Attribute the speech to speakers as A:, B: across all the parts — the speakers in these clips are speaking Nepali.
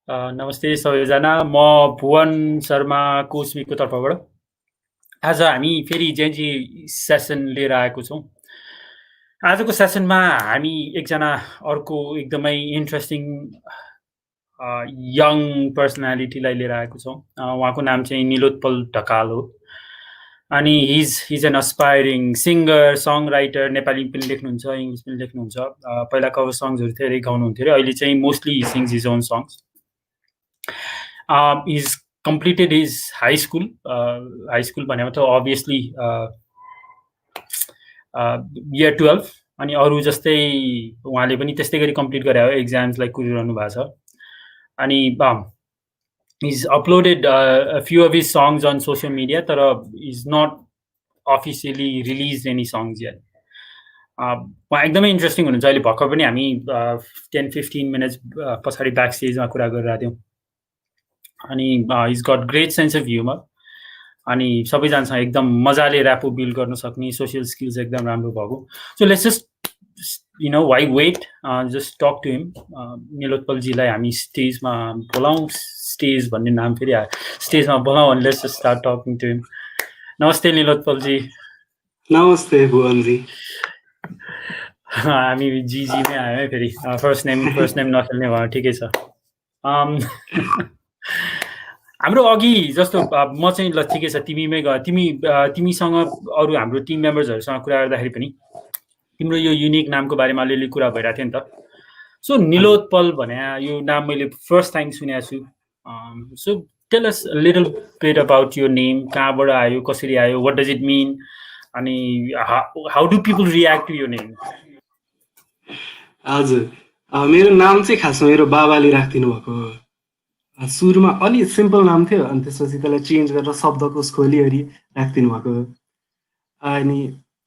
A: नमस्ते सबैजना, म भुवन शर्मा कोस्मीको तर्फबाट आज हामी फेरि जेन्जी सेसन लिएर आएको छौँ। आजको सेसनमा हामी एकजना अर्को एकदमै इन्ट्रेस्टिङ यङ पर्सनालिटीलाई लिएर आएको छौँ। उहाँको नाम चाहिँ निलोत्पल ढकाल हो। अनि he's an aspiring singer, songwriter, Nepali पनि लेख्नुहुन्छ, इङ्ग्लिस पनि लेख्नुहुन्छ। पहिला कभर सङ्ग्सहरू धेरै गाउनुहुन्थ्यो अरे, अहिले चाहिँ mostly sings his own songs. He's completed his high school. High school भनेको त obviously year 12 अनि अरू जस्तै उहाँले पनि त्यस्तै गरी कम्प्लिट गरे हो, एक्जाम्सलाई कुरिरहनु भएको छ। अनि he's uploaded a few of his songs on social media, तर he's not officially released any songs yet. उहाँ एकदमै इन्ट्रेस्टिङ हुनुहुन्छ। अहिले भर्खर पनि हामी 10-15 मिनट्स पछाडि ब्याक स्टेजमा कुरा गरिरहेको थियौँ। अनि is got great sense of humour अनि सबैजनासँग एकदम मजाले ऱ्यापो बिल्ड गर्न सक्ने, सोसियल स्किल्स एकदम राम्रो भएको। So let's just why wait, just talk to him. निलोत्पलजीलाई हामी स्टेजमा बोलाउँ। स्टेज भन्ने नाम फेरि आयो, स्टेजमा बोलाउँ अनि let's just start talking to him. नमस्ते निलोत्पलजी।
B: नमस्ते भुवनजी।
A: हामी जीमै आयो है फेरि, फर्स्ट नेम नखेल्ने भयो, ठिकै छ। हाम्रो अघि जस्तो म चाहिँ ल ठिकै छ, तिमीमै ग तिमीसँग अरू हाम्रो टिम मेम्बर्सहरूसँग कुरा गर्दाखेरि पनि तिम्रो यो युनिक नामको बारेमा अलिअलि कुरा भइरहेको थियो नि त। सो निलोत्पल भने यो नाम मैले फर्स्ट टाइम सुनेको छु। So tell us a little bit about your name, कहाँबाट आयो, कसरी आयो, व्हाट डज इट मिन, अनि how do people react to your name?
B: हजुर, मेरो नाम चाहिँ खासमा मेरो बाबाले राखिदिनु भएको। सुरुमा अलि सिम्पल नाम थियो अनि त्यसपछि त्यसलाई चेन्ज गरेर शब्दकोश खोलिवरी राखिदिनु भएको। अनि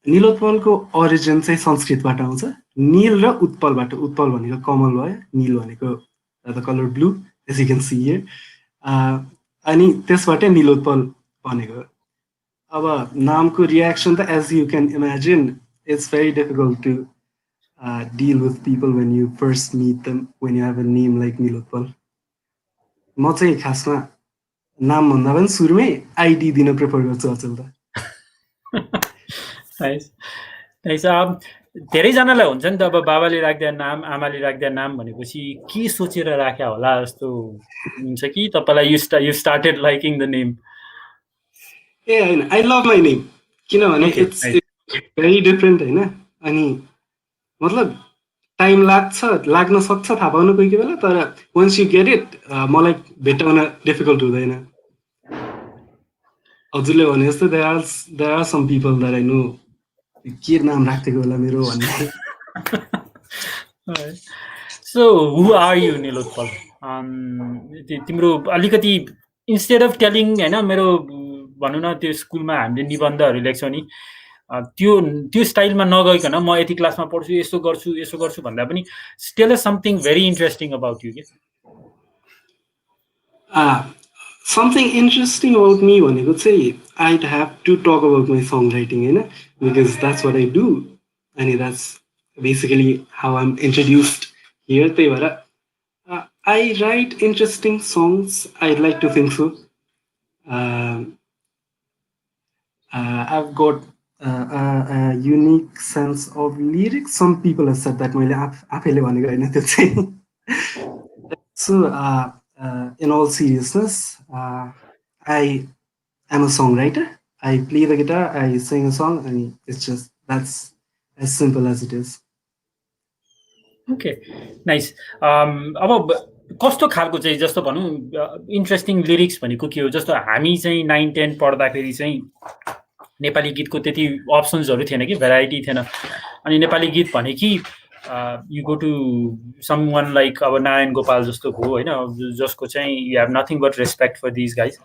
B: निलोत्पलको ओरिजिन चाहिँ संस्कृतबाट आउँछ, नील र उत्पलबाट। उत्पल भनेको कमल भयो, नील भनेको the colour blue, as you can see here. अनि त्यसबाटै निलोत्पल बनेको। अब नामको रियाक्सन त as you can imagine it's very difficult to deal with people when you first meet them, when you have a name like Nilotpal. म चाहिँ खासमा नाम भन्दा पनि सुरुमै आइडी दिन प्रेफर गर्छु अचेल त।
A: धेरैजनालाई हुन्छ नि त, अब बाबाले राख्दा नाम, आमाले राख्दा नाम भनेपछि के सोचेर राख्या होला जस्तो हुन्छ कि तपाईँलाई you started liking the name?
B: ए होइन, आई लभ माई नेम, किनभने इट्स भेरी डिफरेन्ट होइन। अनि मतलब टाइम लाग्न सक्छ थाहा पाउनु कोही कोही बेला, तर वन्स यु गेट इट मलाई भेटाउन डिफिकल्ट हुँदैन। हजुरले भने जस्तो there are some people that I know के नाम राखेको होला मेरो भन्ने।
A: So who are you Nilotpal? तिम्रो अलिकति इन्स्टेड अफ टेलिङ होइन, मेरो भनौँ न त्यो स्कुलमा हामीले निबन्धहरू लेख्छौँ नि, त्यो स्टाइलमा नगइकन म यति क्लासमा पढ्छु, यसो गर्छु भन्दा पनि tell us something very interesting about you.
B: Something interesting about me भनेको चाहिँ I'd have to talk about my songwriting होइन, because that's what I do अनि that's basically how I am introduced here. त्यही भएर I write interesting songs, I'd like to think so. I've got a unique sense of lyrics. Some people have said that मैले आफैले भनेको होइन त्यो चाहिँ। So in all seriousness, I am a songwriter. I play the guitar, I sing a song, and it's just that's as simple as it is.
A: Okay, nice. अब कस्तो खालको चाहिँ जस्तो भनौँ इन्ट्रेस्टिङ लिरिक्स भनेको के हो? जस्तो हामी चाहिँ 9-10 पढ्दाखेरि चाहिँ नेपाली गीतको त्यति अप्सन्सहरू थिएन कि, भेराइटी थिएन। अनि नेपाली गीत भने कि you go to someone like अब नारायण गोपाल जस्तो हो होइन, जसको चाहिँ you have nothing but respect for these guys.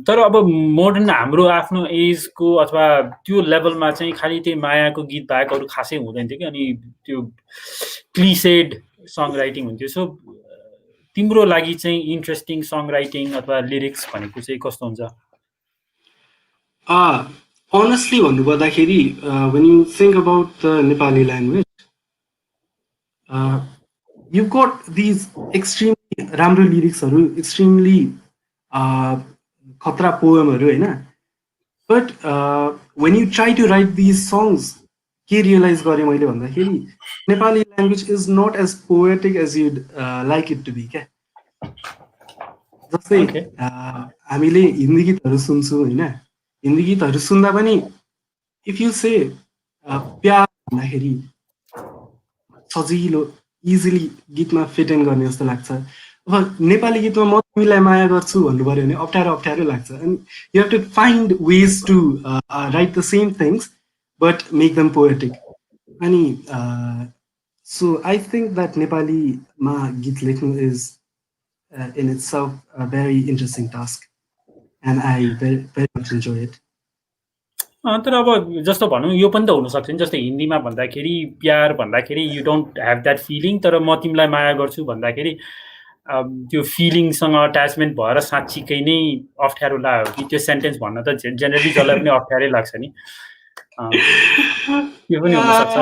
A: तर अब मोडर्न हाम्रो आफ्नो एजको अथवा त्यो लेभलमा चाहिँ खालि त्यही मायाको गीत बाहेक अरू खासै हुँदैन थियो कि, अनि त्यो क्लिसेड सङ राइटिङ हुन्थ्यो। सो तिम्रो लागि चाहिँ इन्ट्रेस्टिङ सङ राइटिङ अथवा लिरिक्स भनेको चाहिँ कस्तो हुन्छ?
B: Honestly, when you think about the Nepali language, you've got these extremely राम्रो लिरिक्सहरू एक्सट्रिमली खतरा पोएमहरू होइन but when you try to write these songs के रियलाइज गरेँ मैले भन्दाखेरि Nepali language is not as poetic as you'd like it to be क्या जस्तै हामीले हिन्दी गीतहरू सुन्छौँ होइन हिन्दी गीतहरू सुन्दा पनि इफ यु से प्यार भन्दाखेरि सजिलो इजिली गीतमा फिट इन गर्ने जस्तो लाग्छ अब नेपाली गीतमा म तिमीलाई माया गर्छु भन्नु पऱ्यो भने अप्ठ्यारो लाग्छ अनि you have to find ways to write the same things but make them poetic अनि सो आई थिङ्क द्याट नेपालीमा गीत लेख्नु is in itself a very interesting task and I very much enjoy it.
A: तर अब जस्तो भनौँ यो पनि त हुनसक्छ नि जस्तो हिन्दीमा भन्दाखेरि प्यार भन्दाखेरि you don't have that feeling तर म तिमीलाई माया गर्छु भन्दाखेरि त्यो फिलिङसँग अट्याचमेन्ट भएर साँच्चीकै नै अप्ठ्यारो लाग्यो कि त्यो सेन्टेन्स भन्न त जेनरली जसलाई पनि अप्ठ्यारै लाग्छ नि त्यो पनि हुनसक्छ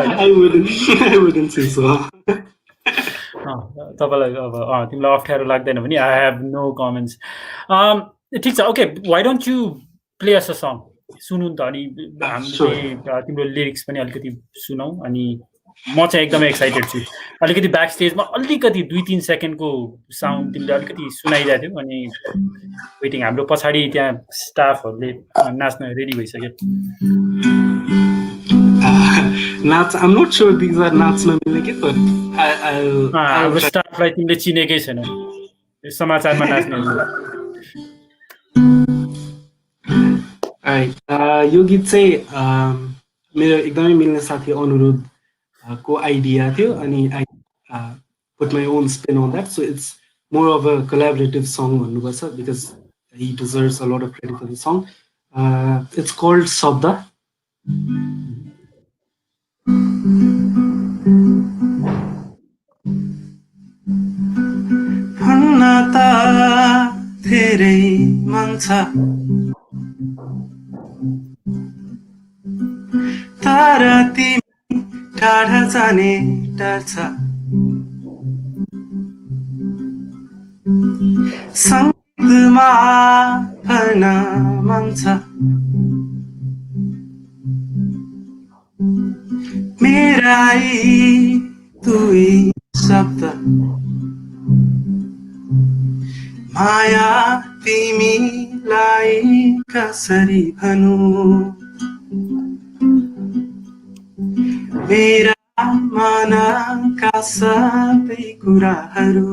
A: होइन तपाईँलाई अब तिमीलाई अप्ठ्यारो लाग्दैन भने आई हेभ नो कमेन्ट्स ठिक छ okay why don't you play us a song सुनौँ त अनि हामीले तिम्रो लिरिक्स पनि अलिकति सुनौँ अनि म चाहिँ एकदमै एक्साइटेड छु अलिकति ब्याक स्टेजमा अलिकति 2-3 सेकेन्डको साउन्ड तिमीले अलिकति सुनाइदिएको थियौ अनि वेटिङ हाम्रो पछाडि त्यहाँ स्टाफहरूले नाच्न रेडी भइसक्यो
B: नाच I'm not sure these are नाच्न मिल्ने के but
A: हाम्रो स्टाफलाई तिमीले चिनेकै छैनौ समाचारमा नाच्ने
B: यो गीत चाहिँ मेरो एकदमै मिल्ने साथी अनुरोध को आइडिया थियो अनि I put my own spin on that so it's more of a collaborative song भन्नुपर्छ because he deserves a lot of credit for the song it's called शब्द भन्न त धेरै मन छ तर तिमी टाढा जाने डर छ सङ्गीतमा भर्न मन छ मेरा यी दुई शब्द माया तिमीलाई कसरी भनौँ मेरा मनका सबै कुराहरू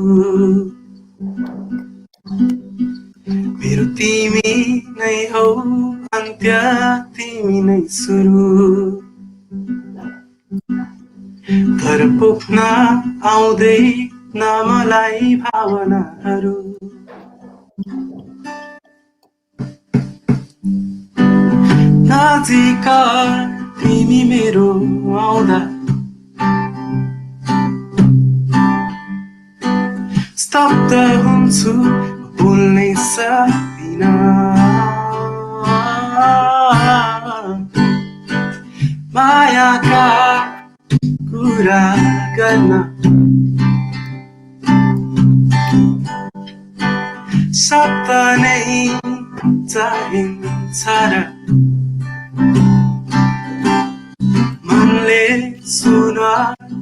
B: मेरो तिमी नै हौ अन्त्य तिमी नै सुरु घर पुग्न आउँदैन मलाई भावनाहरू नजिक तिमी मेरो आउँदा स्तब्ध हुन्छु बोल्नै सक्दिन मायाका कुरा गर्न शब्द नै चाहिन्छ र मनले सुन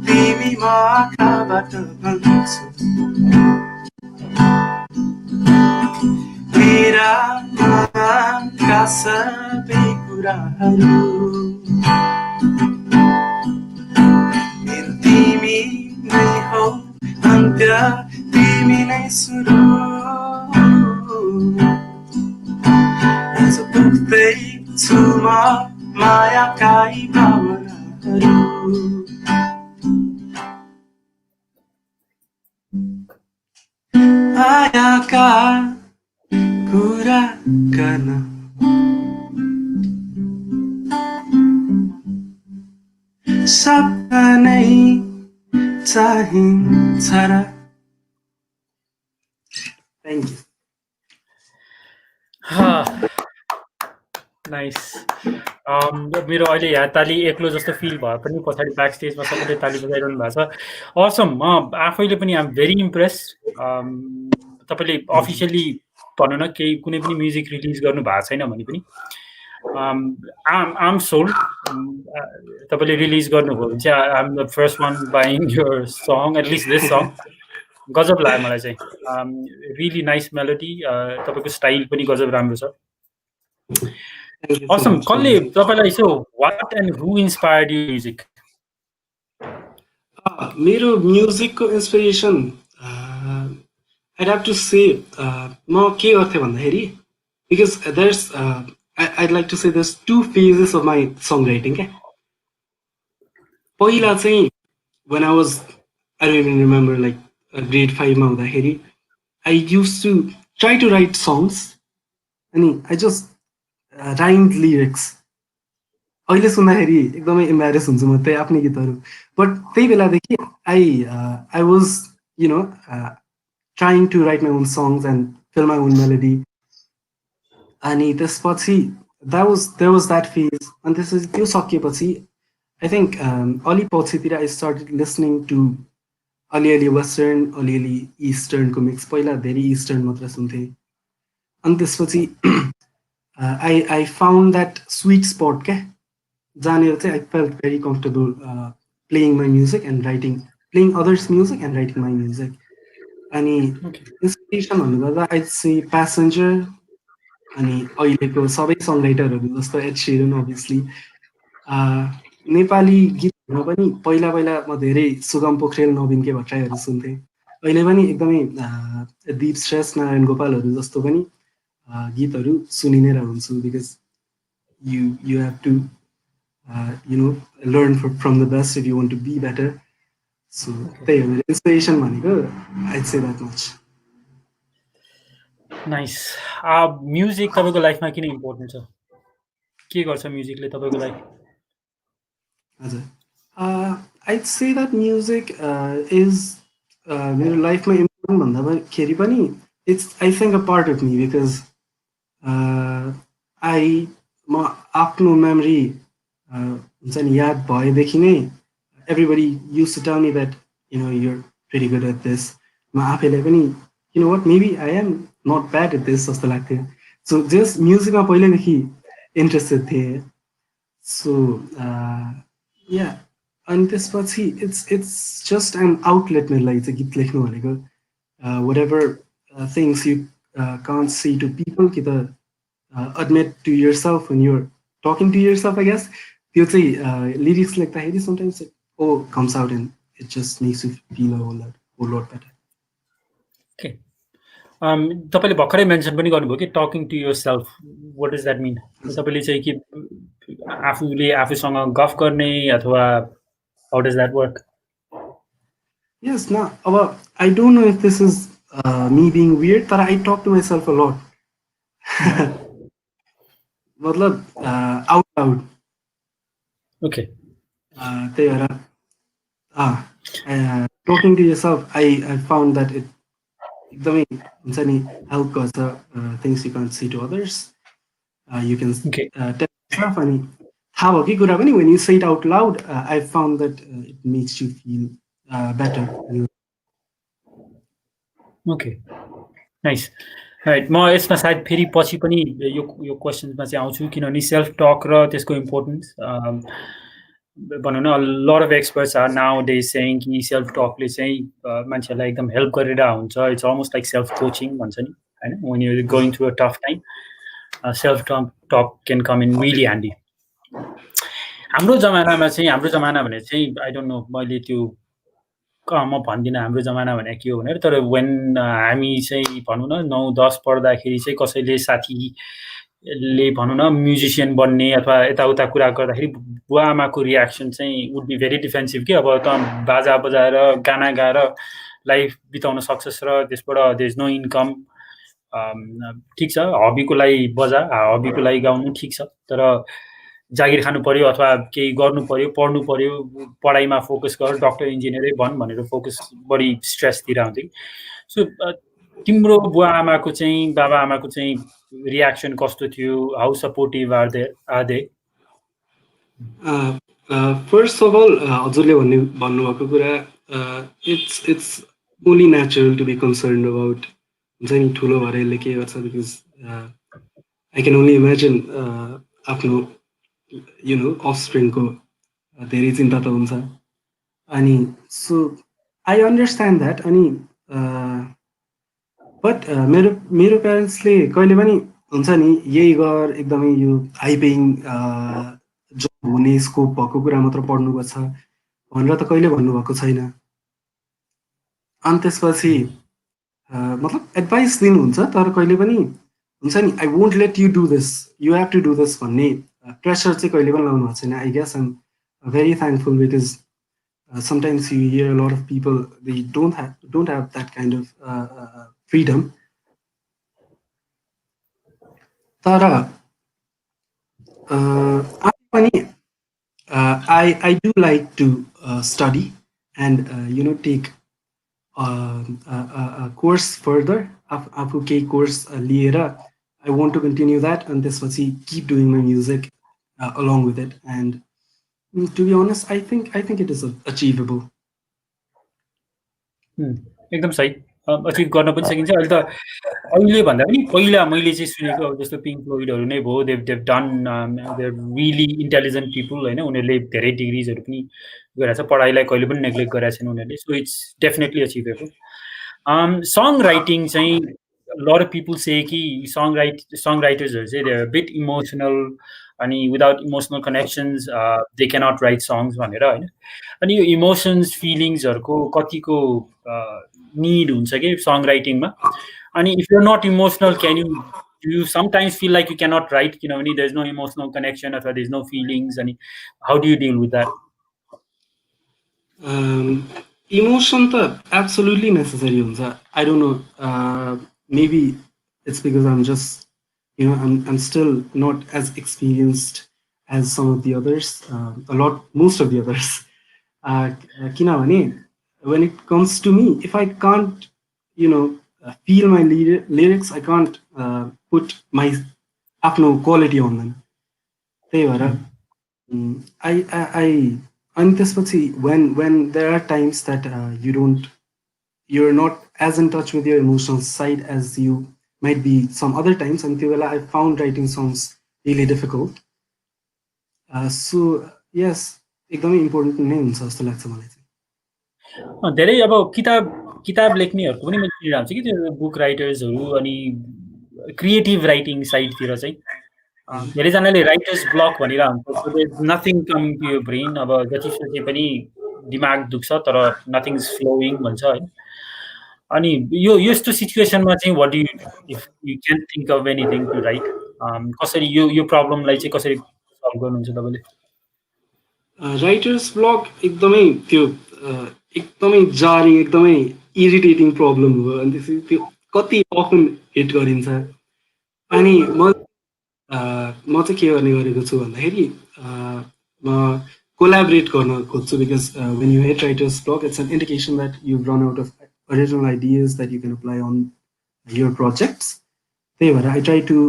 B: तिमी माखाबाट भन्छु मेरा मनका सबै कुराहरू मेरो तिमी नै हौ अन्त्य तिमी नै सुरु आज पुग्दैछु म मायाका भावनाहरू मायाका कुरा गर्न शब्द नै चाहिन्छ र थ्याङ्क यू
A: नाइस। मेरो अहिले यहाँ ताली एक्लो जस्तो फिल भए पनि पछाडि ब्याक स्टेजमा सबैले ताली बजाइरहनु भएको छ। असम। म आफैले पनि आम भेरी इम्प्रेस। तपाईँले अफिसियली भनौँ न केही कुनै पनि म्युजिक रिलिज गर्नु भएको छैन भने पनि आम सोल्ड। तपाईँले रिलिज गर्नुभयो भने चाहिँ I am the first one buying your song, at least this song. गजब लाग्यो मलाई चाहिँ। Really nice melody. तपाईँको स्टाइल पनि गजब राम्रो छ। Awesome. कसले तपाईँलाई यसो what and who inspired you music?
B: मेरो म्युजिकको inspiration I'd have to say म के गर्थेँ भन्दाखेरि because there's I'd like to say there's two phases of my songwriting क्या। पहिला चाहिँ when I was I don't even remember like grade 5 मा हुँदाखेरि I used to try to write songs अनि I just rhymed lyrics। अहिले सुन्दाखेरि एकदमै इम्ब्यारेस हुन्छु म त्यही आफ्नै गीतहरू, बट त्यही बेलादेखि I was you know trying to write my own songs and fill my own melody। अनि त्यसपछि there was that phase अनि त्यसपछि त्यो सकिएपछि I think अलि पछितिर I started listening to अलिअलि वेस्टर्न अलिअलि इस्टर्नको मिक्स। पहिला धेरै इस्टर्न मात्र सुन्थेँ अनि त्यसपछि I found that sweet spot क्या, जहाँनिर चाहिँ I felt very comfortable playing my music and playing others music and writing my music। अनि इन्सपिरेसन भन्नुपर्दा I'd say Passenger अनि अहिलेको सबै सङ राइटरहरू जस्तो एड शेरन अभियसली। नेपाली गीतहरूमा पनि पहिला म धेरै सुगम पोखरेल नवीन के भट्टराईहरू सुन्थेँ। अहिले पनि एकदमै दीप श्रेष्ठ नारायण गोपालहरू जस्तो पनि गीतहरू सुनि नै रहन्छु because you have to learn from the best if you want to be better। So त्यही हो मेरो इन्सपिरेसन भनेको I'd say that much।
A: Nice. Music तपाईँको लाइफमा किन इम्पोर्टेन्ट छ? के गर्छ म्युजिकले तपाईँको लाइफ?
B: हजुर, I'd say that music is मेरो लाइफमा इम्पोर्टेन्ट भन्दाखेरि पनि it's I think a part of me because म आफ्नो मेमोरी हुन्छ नि याद भएदेखि नै everybody used to tell me that you're pretty good at this। म आफैलाई पनि you know what maybe I am not bad at this जस्तो लाग्थ्यो। सो जस्ट म्युजिकमा पहिल्यैदेखि इन्ट्रेस्टेड थिएँ। सो या अनि त्यसपछि इट्स जस्ट एन आउटलेट मेरो लागि चाहिँ गीत लेख्नु भनेको। whatever things you can't say to people कि त admit to yourself when you're talking to yourself I guess त्यो चाहिँ लिरिक्स लेख्दाखेरि sometimes it comes out and it just makes you feel a whole lot better।
A: Okay। तपाईँले भर्खरै मेन्सन पनि गर्नुभयो कि talking to your what does that mean? तपाईँले चाहिँ कि आफूले आफूसँग गफ गर्ने अथवा how does that work?
B: Yes, no, I don't know if this is me being weird, but I talk to myself a lot। मतलब out loud।
A: Okay।
B: त्यही भएर talking to yourself I found that it एकदमै हुन्छ नि हेल्प गर्छ। things you can't say to others you can tell yourself अनि थाहा भयो कि कुरा पनि when you say it out loud I found that it makes you feel better।
A: Okay, nice. Right, म यसमा सायद फेरि पछि पनि यो क्वेसन्समा चाहिँ आउँछु किनभने सेल्फ टक र त्यसको इम्पोर्टेन्स भनौँ न lot of experts are nowadays saying कि सेल्फ टकले चाहिँ मान्छेहरूलाई एकदम हेल्प गरेर हुन्छ। It's almost like self coaching भन्छ नि होइन, when you're going through a tough time self talk can come in really handy। हाम्रो जमाना भने चाहिँ आई डोन्ट नो, मैले त्यो म भन्दिनँ हाम्रो जमाना भने के हो भनेर, तर वेन हामी चाहिँ भनौँ न 9-10 पढ्दाखेरि चाहिँ कसैले साथीले भनौँ न म्युजिसियन बन्ने अथवा यताउता कुरा गर्दाखेरि बुवा आमाको रियाक्सन चाहिँ वुड बी भेरी डिफेन्सिभ कि अब त बाजा बजाएर गाना गाएर लाइफ बिताउन सक्छस् र त्यसबाट देयर इज नो इन्कम। ठिक छ, हबीको लागि बजा, हबीको लागि गाउनु ठिक छ, तर जागिर खानु पर्यो अथवा केही गर्नु पर्यो, पढ्नु पर्यो, पढाइमा फोकस गर, डक्टर इन्जिनियरै बन भनेर फोकस बढी स्ट्रेसतिर आउँथ्यो। सो तिम्रो बुवा आमाको चाहिँ बाबा आमाको चाहिँ रियाक्सन कस्तो थियो, how supportive are they?
B: First of all हजुरले भन्नुभएको कुरा it's only natural to be concern about हुन्छ नि ठुलो भएर यसले के गर्छ, because I can only imagine आफ्नो अफस्प्रिङको धेरै चिन्ता त हुन्छ। अनि सो आई अन्डरस्ट्यान्ड द्याट। अनि बट मेरो मेरो प्यारेन्ट्सले कहिले पनि हुन्छ नि यही गर, एकदमै यो हाई पेइङ जब हुने स्कोप भएको कुरा मात्र पढ्नुपर्छ भनेर त कहिले भन्नुभएको छैन। अनि त्यसपछि मतलब एडभाइस दिनुहुन्छ, तर कहिले पनि हुन्छ नि I won't let you do this, you have to do this भन्ने प्रेसर चाहिँ कहिले पनि लाउनु भएको छैन। I guess I'm very thankful because sometimes you hear a lot of people, they don't have that kind of freedom. Tara, I do like to study and take a course further. Afu ke course liera, I want to continue that and त्यसपछि keep doing my music along with it. And to be honest, I think it is achievable.
A: एकदम सही, अचिभ गर्न पनि सकिन्छ। अहिले त अहिले भन्दा पनि पहिला मैले चाहिँ सुनेको अब जस्तो पिङ्क फ्लोइडहरू नै भयो, they've done, they're really intelligent people होइन, उनीहरूले धेरै डिग्रिजहरू पनि गरेको छ, पढाइलाई कहिले पनि नेग्लेक्ट गरेको छैन उनीहरूले। So it's definitely achievable. Song writing चाहिँ लट अफ पिपुल से कि सङ राइटर्सहरू चाहिँ दे आर बिट इमोसनल, अनि without emotional connections they cannot right songs भनेर होइन। अनि यो इमोसन्स फिलिङ्सहरूको कतिको निड हुन्छ कि सङ राइटिङमा। अनि if you're not emotional can you sometimes feel like you cannot write, किनभने there is no emotional connection अथवा देयर इज नो फिलिङ्स। अनि how do you deal with that?
B: Emotion त एब्सोल्युटली नेसेसरी हुन्छ। I don't know, maybe it's because I'm just I'm still not as experienced as some of the others, most of the others. Kinabhane, when it comes to me, if I can't, feel my lyrics, I can't put my afno quality on them. त्यही भएर I and त्यसपछि when there are times that you're not as in touch with your emotional side as you might be some other times, and त्यो बेला I found writing songs really difficult. So yes, एकदमै इम्पोर्टेन्ट नै हुन्छ जस्तो लाग्छ मलाई चाहिँ।
A: धेरै अब किताब लेख्नेहरूको पनि मैले सुनिरहेको छु कि त्यो बुक राइटर्सहरू अनि क्रिएटिभ राइटिङ साइडतिर चाहिँ धेरैजनाले राइटर्स ब्लक भनिरहेको हुन्छ, नथिङ कमिङ टु यो ब्रेन, अब जति सोचे पनि दिमाग दुख्छ तर नथिङ इज फ्लोइङ भन्छ होइन। अनि यो यस्तो सिचुएसनमा चाहिँ what do you do if you can think of anything to write? कसरी यो प्रब्लमलाई चाहिँ कसरी सल्भ गर्नुहुन्छ तपाईँले?
B: राइटर्स ब्लक एकदमै त्यो एकदमै जारिङ, एकदमै इरिटेटिङ प्रब्लम हो। अनि त्यसपछि त्यो कति अफन हिट गरिन्छ। अनि म चाहिँ के गर्ने गरेको छु भन्दाखेरि म कोलाबरेट गर्न खोज्छु, because when you hit writers block it's an indication that you run out of original ideas that you can apply on your projects. त्यही भएर I try to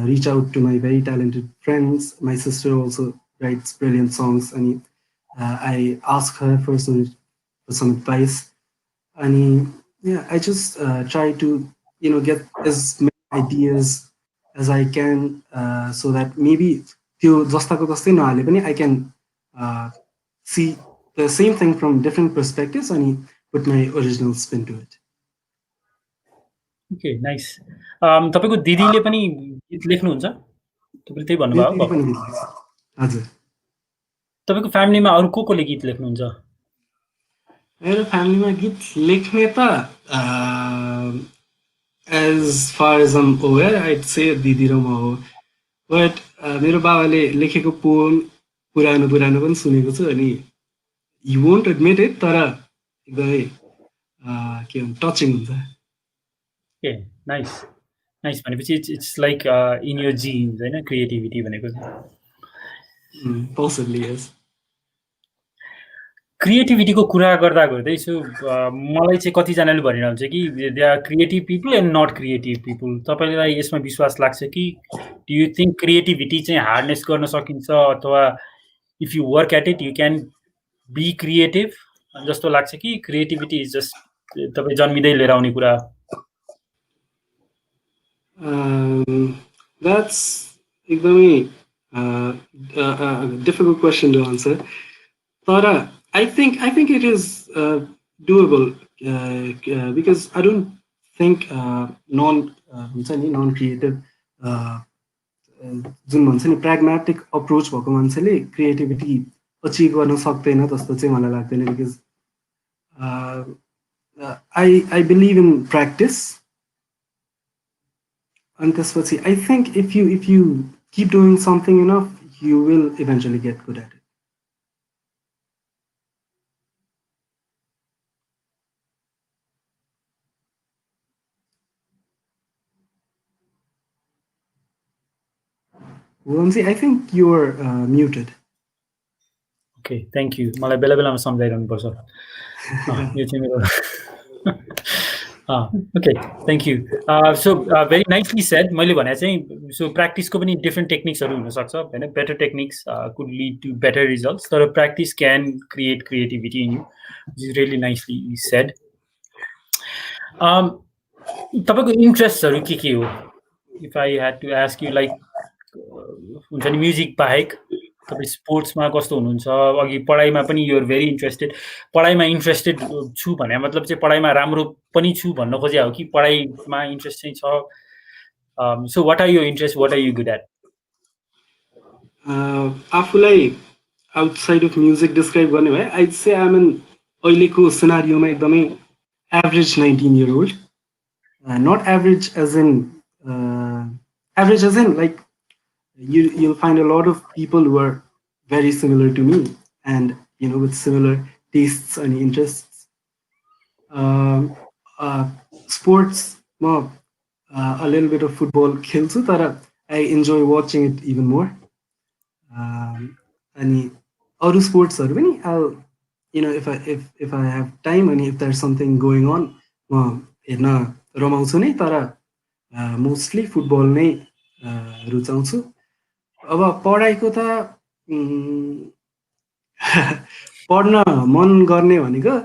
B: reach out to my very talented friends. My sister also writes brilliant songs, and I ask her for some advice. And yeah, I just try to get as many ideas as I can, so that maybe त्यो जस्ताको जस्तै नहाले पनि I can see the same thing from different perspectives and put my original spin to it.
A: Okay, nice. तपाईँको दिदीले पनि गीत लेख्नुहुन्छ? तपाईँले त्यही भन्नुभयो?
B: हजुर।
A: तपाईँको फ्यामिलीमा अरू कोले गीत लेख्नुहुन्छ?
B: मेरो फ्यामिलीमा गीत लेख्ने त as far as I'm aware, I'd say दिदी र म हो। बट मेरो बाबाले लेखेको पोएम पुरानो पनि सुनेको छु, अनि यु वोन्ट एडमिट इट, तर एकदमै के भन्छ टचिङ हुन्छ।
A: Okay, nice nice. भनेपछि it's like in your genes होइन, क्रिएटिभिटी भनेको चाहिँ।
B: Possibly, yes.
A: क्रिएटिभिटीको कुरा गर्दा गर्दै सो मलाई चाहिँ कतिजनाले भनिरहन्छ कि they are creative people and not creative people. तपाईँलाई यसमा विश्वास लाग्छ कि डु यु थिङ्क क्रिएटिभिटी चाहिँ हार्नेस गर्न सकिन्छ अथवा if you work at it you can be creative जस्तो लाग्छ कि क्रिएटिभिटी इज जस्ट तपाईँ जन्मिँदै लिएर आउने कुरा?
B: द्याट्स एकदमै डिफिकल्ट क्वेसन टु आन्सर, तर I think it is doable because I don't think non-creative जुन भन्छ नि pragmatic approach भएको मान्छेले creativity achieve गर्न सक्दैन जस्तो चाहिँ मलाई लाग्दैन, because I believe in practice, and त्यसपछि I think if you keep doing something enough you will eventually get good at it. Vamsi, I think you are muted.
A: Okay, thank you. मलाई बेला बेलामा सम्झाइरहनु पर्छ। यो चाहिँ मेरो okay, thank you. So very nicely said. मैले भने चाहिँ so प्र्याक्टिसको पनि डिफ्रेन्ट टेक्निक्सहरू हुन सक्छ हैन, better techniques could lead to better results, तर practice can create creativity in you, which is really nicely said. तपाईको इन्ट्रेस्टहरु के हो? If I had to ask you, like हुन्छ नि म्युजिक बाहेक तपाईँ स्पोर्ट्समा कस्तो हुनुहुन्छ? अघि पढाइमा पनि यु आर भेरी इन्ट्रेस्टेड। पढाइमा इन्ट्रेस्टेड छु भने मतलब चाहिँ पढाइमा राम्रो पनि छु भन्न खोजे हो कि पढाइमा इन्ट्रेस्ट चाहिँ छ? So what are your interest, what are you good at?
B: आफूलाई आउटसाइड अफ म्युजिक डिस्क्राइब गर्ने भए आइड से आई एम अहिलेको सिनारियोमा एकदमै average 19 year old. Not average as in like you'll find a lot of people who are very similar to me and with similar tastes and interests. Sports, a little bit of football khelchu, tara I enjoy watching it even more. Ani aru sports haru pani I'll if I have time and if there's something going on हेर्न रमाउँछु नै, तर मोस्टली फुटबल नै रुचाउँछु। अब पढाइको त पढ्न मन गर्ने भनेको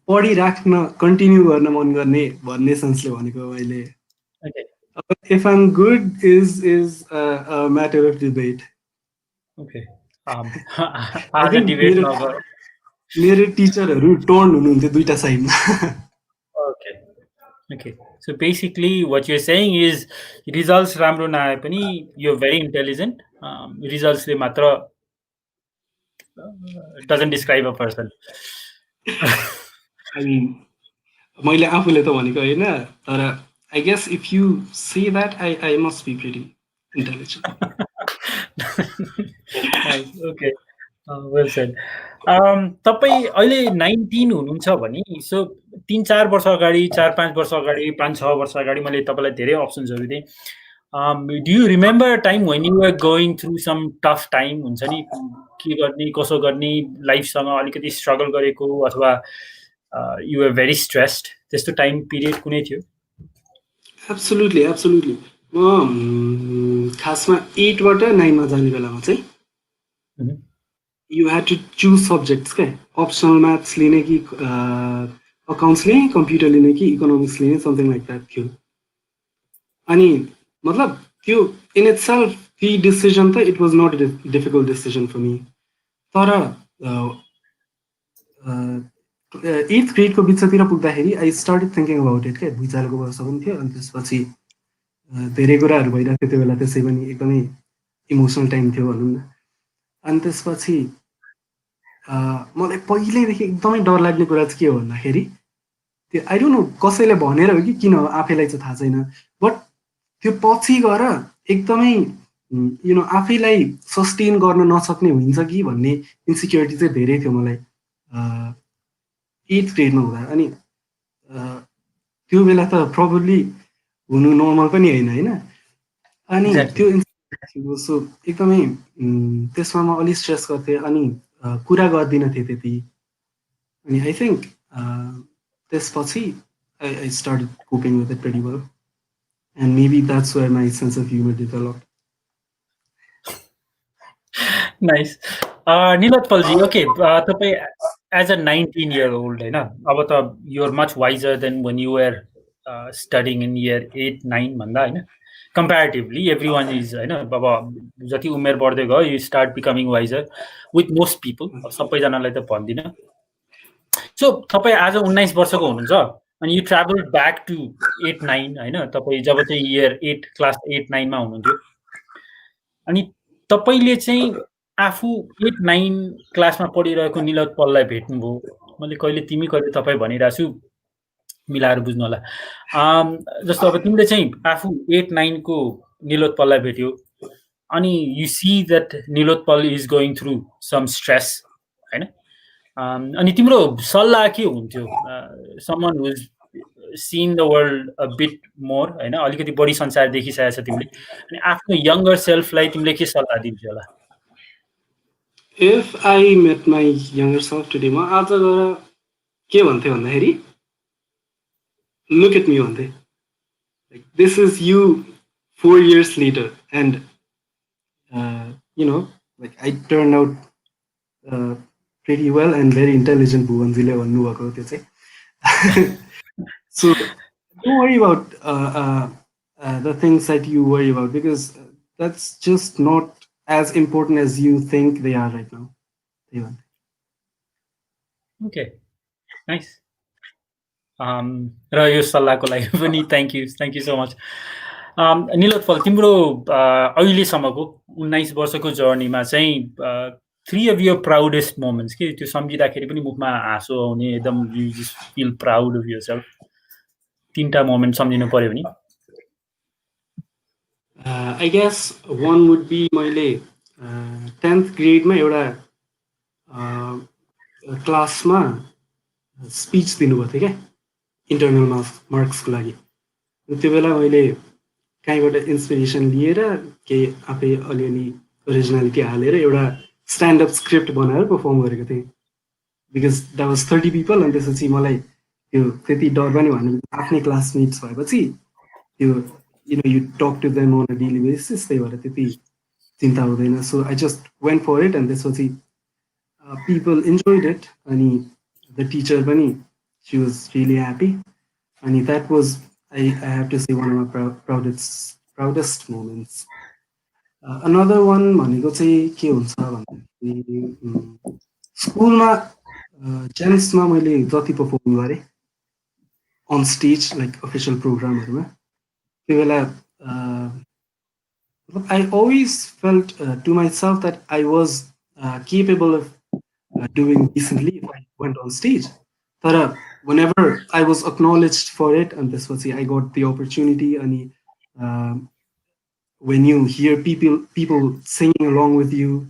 B: पढिराख्न कन्टिन्यू गर्न मन गर्ने भन्ने सेन्सले भनेको मैले। If I am good is a matter of debate.
A: Okay, आज डिबेट नगर।
B: मेरो टिचरहरु टर्न हुनुहुन्थ्यो दुईटा साइडमा।
A: Okay, so basically what you're saying is results राम्रो नआए पनि you're very intelligent. Results ले मात्र doesn't describe a person.
B: I mean, मैले आफूले त भनेको हैन, तर I guess if you say that I must be pretty intelligent.
A: Nice. Okay. Well said. तपाईँ अहिले 19 हुनुहुन्छ भने सो 3-4 वर्ष अगाडि, 4-5 वर्ष अगाडि, 5-6 वर्ष अगाडि मैले तपाईलाई धेरै अप्सन्सहरु दिए। Do you remember time when you were going through some tough time? हुन्छ नि के गर्ने कसो गर्ने, लाइफसँग अलिकति स्ट्रगल गरेको अथवा यु वर भेरी स्ट्रेस्ड, त्यस्तो टाइम पिरियड कुनै थियो?
B: Absolutely absolutely. म खासमा 8 बाट 9 मा जाने बेलामा चाहिँ you had to choose subjects के optional maths लिने कि accounts लिने, computer लिने कि economics लिने, something like that थियो। अनि मतलब त्यो in itself the decision त it was not a difficult decision for me, तर 8th grade को बिचतिर पुग्दाखेरि I started thinking about it के भुइँचालोको वर्ष पनि थियो, अनि त्यसपछि धेरै कुराहरु भइरहेको थियो त्यो बेला, त्यसै पनि एकदमै इमोसनल टाइम थियो भनौं न। अनि त्यसपछि मलाई पहिल्यैदेखि एकदमै डर लाग्ने कुरा चाहिँ के हो भन्दाखेरि त्यो आई डोन्ट नो कसैले भनेर हो कि किन हो आफैलाई चाहिँ थाहा छैन, बट त्यो पछि गएर एकदमै आफैलाई सस्टेन गर्न नसक्ने हुन्छ कि भन्ने इन्सिक्युरिटी चाहिँ धेरै थियो मलाई 8th ग्रेडमा हुँदा। अनि त्यो बेला त प्रोबेबली हुनु नर्मल पनि हैन। अनि त्यो सो एकदमै त्यसमा म अलि स्ट्रेस गर्थेँ। अनि कुरा गर्दिनँ थिएँ त्यति अनि आई थिङ्क त्यसपछि I started coping with it pretty well and maybe that's where my sense of humor developed.
A: Nice Nilotpal ji okay तपाईँ एज अ 19-year-old होइन अब त you're much wiser than when you are studying in year 8-9 भन्दा होइन कम्पेरिटिभली एभ्री वान इज होइन अब जति उमेर बढ्दै गयो you start becoming wiser with most people सबैजनालाई त भन्दिनँ सो तपाईँ आज 19 वर्षको हुनुहुन्छ अनि यु ट्राभल ब्याक टु 8-9 होइन तपाईँ जब चाहिँ इयर 8 क्लास 8-9मा हुनुहुन्थ्यो अनि तपाईँले चाहिँ आफू 8-9 क्लासमा पढिरहेको निलोत्पललाई भेट्नुभयो मैले कहिले तिमी कहिले तपाईँ भनिरहेको छु मिलाएर बुझ्नु होला जस्तो अब तिमीले चाहिँ आफू 8-9 को निलोत्पललाई भेट्यो अनि you see that Nilotpal is going through some stress होइन अनि तिम्रो सल्लाह के हुन्थ्यो someone who is seen the world a bit more होइन अलिकति बढी संसार देखिसकेको छ तिमीले अनि आफ्नो यङ्गर सेल्फलाई तिमीले के सल्लाह दिन्थ्यो होला
B: If I met my younger self today, म आज गएर के भन्थेँ भन्दाखेरि look at me भन्थेँ like this is you 4 years later and you know like I turned out pretty well and very intelligent भुवनजीले भन्नुभएको त्यो चाहिँ so don't worry about the things that you worry about because that's just not as important as you think they are right now.
A: Okay nice र यो सल्लाहको लागि पनि thank you so much Nilotpal तिम्रो अहिलेसम्मको 19 वर्षको जर्नीमा चाहिँ 3 of your proudest moments के त्यो सम्झिँदाखेरि पनि मुखमा हाँसो आउने एकदम you just feel proud of yourself 3टा मोमेन्ट सम्झिनु पर्यो भने
B: I guess one would be मैले 10th ग्रेडमा एउटा क्लासमा स्पिच दिनुभएको थियो क्या इन्टरनल मार्क्सको लागि त्यो बेला मैले कहीँबाट इन्सपिरेसन लिएर केही आफै अलिअलि ओरिजिनालिटी हालेर एउटा स्ट्यान्डअप स्क्रिप्ट बनाएर पर्फर्म गरेको थिएँ बिकज द्याट वाज 30 पिपल अनि त्यसपछि मलाई त्यो त्यति डर पनि भन्नु आफ्नै क्लासमेट्स भएपछि त्यो you talk to them on a daily basis त्यही भएर त्यति चिन्ता हुँदैन so I just went for it and त्यसपछि people enjoyed it and the teacher pani she was really happy and that was I have to say one of my proudest moments. Another one भनेको चाहिँ के हुन्छ भन्दाखेरि स्कुलमा जेन्ट्समा मैले जति पर्फर्म गरेँ अन स्टेज लाइक अफिसियल प्रोग्रामहरूमा त्यो बेला I always felt to myself that I was capable of doing decently if I went on stage. But whenever I was acknowledged for it, and this was I got the opportunity, and when you hear people singing along with you,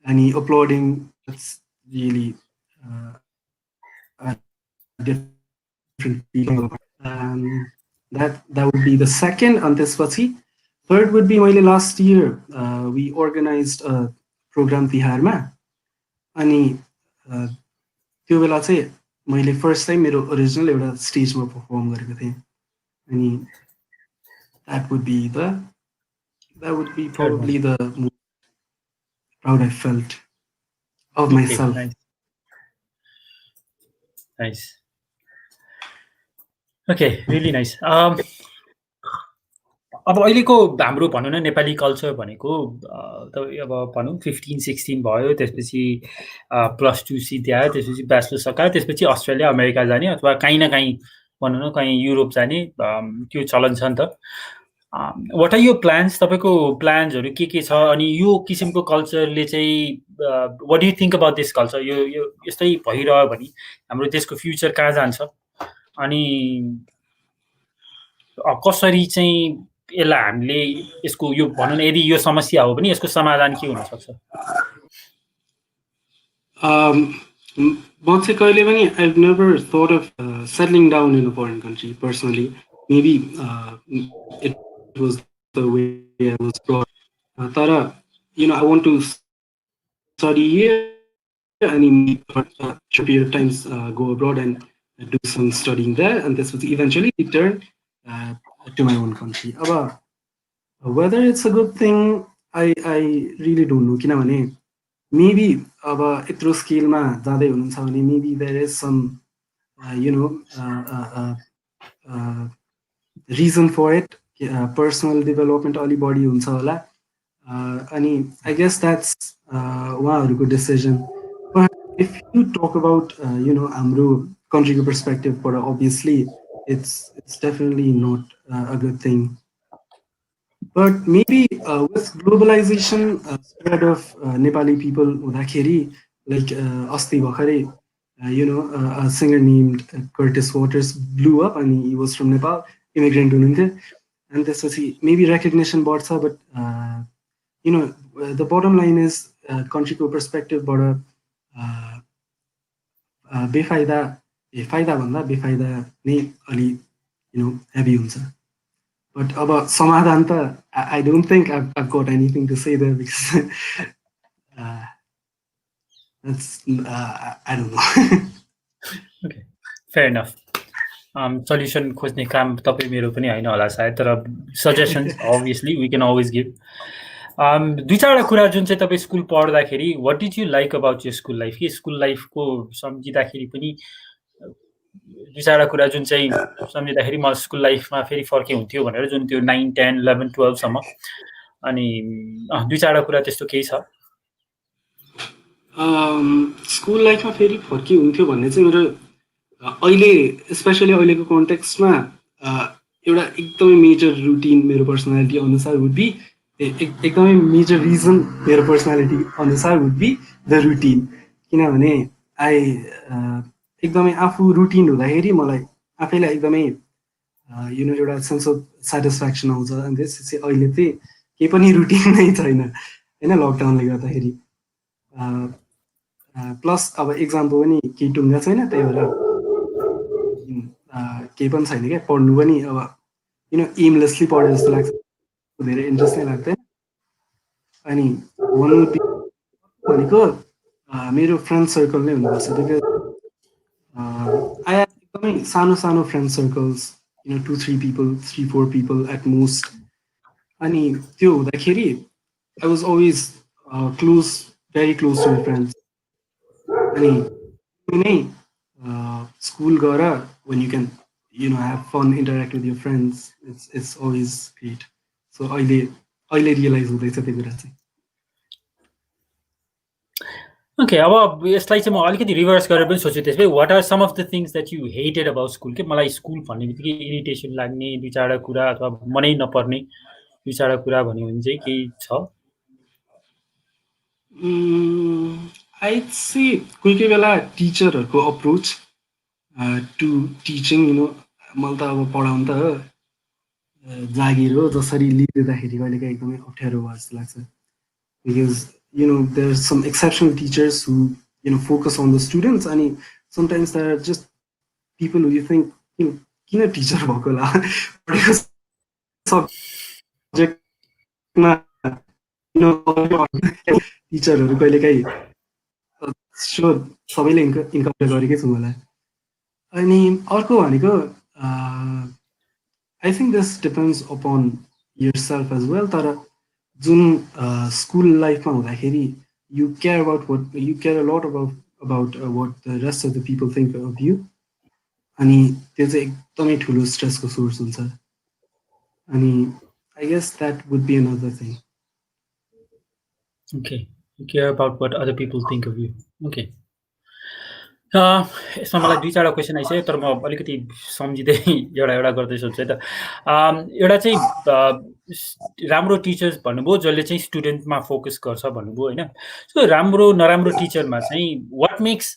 B: and applauding, that's really a different feeling. That would be the second, and this was third would be मैले last year we organized a program तिहारमा अनि त्यो बेला चाहिँ मैले फर्स्ट टाइम मेरो ओरिजिनल एउटा स्टेजमा पर्फर्म गरेको थिएँ अनि that would be probably the most proud I felt of myself.
A: Nice. Okay, really nice. अब अहिलेको हाम्रो भनौँ न नेपाली कल्चर भनेको अब भनौँ 15-16 भयो त्यसपछि +2 सिद्ध्यायो आयो त्यसपछि ब्याचलर सकायो त्यसपछि अस्ट्रेलिया अमेरिका जाने अथवा कहीँ न कहीँ भनौँ न कहीँ युरोप जाने त्यो चलन छ नि त व्हाट आर योर प्लान्स तपाईँको प्लान्सहरू के छ अनि यो किसिमको कल्चरले चाहिँ what do you think about this culture यो यस्तै भइरह्यो भने हाम्रो देशको फ्युचर कहाँ जान्छ अनि कसरी चाहिँ यसलाई हामीले यसको यो भनौँ न यदि यो समस्या हो भने यसको समाधान के हुन सक्छ
B: म चाहिँ कहिले पनि I've never thought of settling down in a foreign country personally. Maybe it was the way I was brought. Tara, I want to study here अनि short period of times go abroad and do some studying there, and this was eventually return to my own country. अब whether it's a good thing, I really don't know, किनभने maybe अब यत्रो स्केलमा जाँदै हुनुहुन्छ भने maybe there is some you know reason for it, personal development अलि बढी हुन्छ होला, अनि I guess that's उहाँहरूको decision. But if you talk about हाम्रो countryको perspective, but obviously it's definitely not a good thing. But maybe with globalization, spread of Nepali people हुँदाखेरि, like अस्ति भर्खरै a singer named Curtis Waters blew up, and he was from Nepal, immigrant हुनुहुन्थ्यो, and त्यसपछि maybe recognition बढ्छ, but the bottom line is countryको perspectiveबाट बेफाइदा फाइदा भन्दा बेफाइदा नै अलि heavy हुन्छ. But about समाधान त I don't think I've got anything to say there, because that's I don't know.
A: Okay, fair enough. Solution खोज्ने काम तपाईँ मेरो पनि होइन होला सायद, तर suggestions obviously we can always give. दुई चारवटा कुरा जुन चाहिँ तपाईँ स्कुल पढ्दाखेरि what did you like about your school life? के स्कुल लाइफको सम्झिँदाखेरि पनि दुई चारवटा कुरा जुन चाहिँ सम्झिँदाखेरि म स्कुल लाइफमा फेरि फर्के हुन्थ्यो भनेर, जुन त्यो 9, 10, 11, 12 सम्म, अनि दुई चारवटा कुरा त्यस्तो केही छ?
B: स्कुल लाइफमा फेरि फर्के हुन्थ्यो भन्ने चाहिँ मेरो अहिले स्पेसली अहिलेको कन्टेक्स्टमा एउटा एकदमै मेजर रुटिन मेरो पर्सनालिटी अनुसार वुड बी, एकदमै मेजर रिजन मेरो पर्सनालिटी अनुसार वुड बी द रुटिन. किनभने एकदमै आफू रुटिन हुँदाखेरि मलाई आफैलाई एकदमै एउटा सेन्स अफ सेटिस्फ्याक्सन आउँछ. अनि त्यसपछि अहिले चाहिँ केही पनि रुटिन नै छैन होइन, लकडाउनले गर्दाखेरि. प्लस अब एक्जामको पनि केही टुङ्गा छैन, त्यही भएर केही पनि छैन क्या, पढ्नु पनि अब एमलेसली पढे जस्तो लाग्छ, धेरै इन्ट्रेस्ट नै लाग्दैन. अनि भनेको मेरो फ्रेन्ड सर्कल नै हुनुपर्छ, बिकज एकदमै सानो सानो friend circles, 2-3 people, 3-4 people at most. अनि त्यो हुँदाखेरि I was always very close to my friends. अनि नै स्कुल गएर when you can have fun, interact with your friends, it's always great. So अहिले रियलाइज हुँदैछ त्यो कुरा चाहिँ.
A: ओके, अब यसलाई चाहिँ म अलिकति रिभर्स गरेर पनि सोच्छु त्यसै. What are some of the things that you hated about school? के मलाई स्कुल भन्ने बित्तिकै इरिटेसन लाग्ने दुई चारवटा कुरा अथवा मनै नपर्ने दुई चारवटा कुरा भन्यो भने चाहिँ केही छ?
B: I'd say कोही कोही बेला टिचरहरूको अप्रोच टु टिचिङ, मैले त अब पढाउनु त हो, जागिर हो, जसरी लिँदाखेरि कहिलेकाहीँ एकदमै अप्ठ्यारो भयो जस्तो लाग्छ. Because there are some exceptional teachers who focus on the students, and sometimes there are just people who you think किन टिचर भएको होला, पढेको सब्जेक्टमा टिचरहरू कहिलेकाहीँ सबैले इन्काउन्टर गरेकै छौँ होला. अनि अर्को भनेको I think this depends upon yourself as well. तर जुन स्कुल लाइफमा हुँदाखेरि you care a lot about what the rest of the people think of you, अनि त्यो चाहिँ एकदमै ठुलो स्ट्रेसको सोर्स हुन्छ. अनि I guess that would be another thing.
A: Okay, you care about what other people think of you. Okay. यसमा मलाई दुई चारवटा क्वेसन आइसक्यो, तर म अलिकति सम्झिँदै एउटा गर्दै सोध्छु है त. एउटा चाहिँ राम्रो टिचर्स भन्नुभयो जसले चाहिँ स्टुडेन्टमा फोकस गर्छ भन्नुभयो होइन. सो राम्रो नराम्रो टिचरमा चाहिँ what makes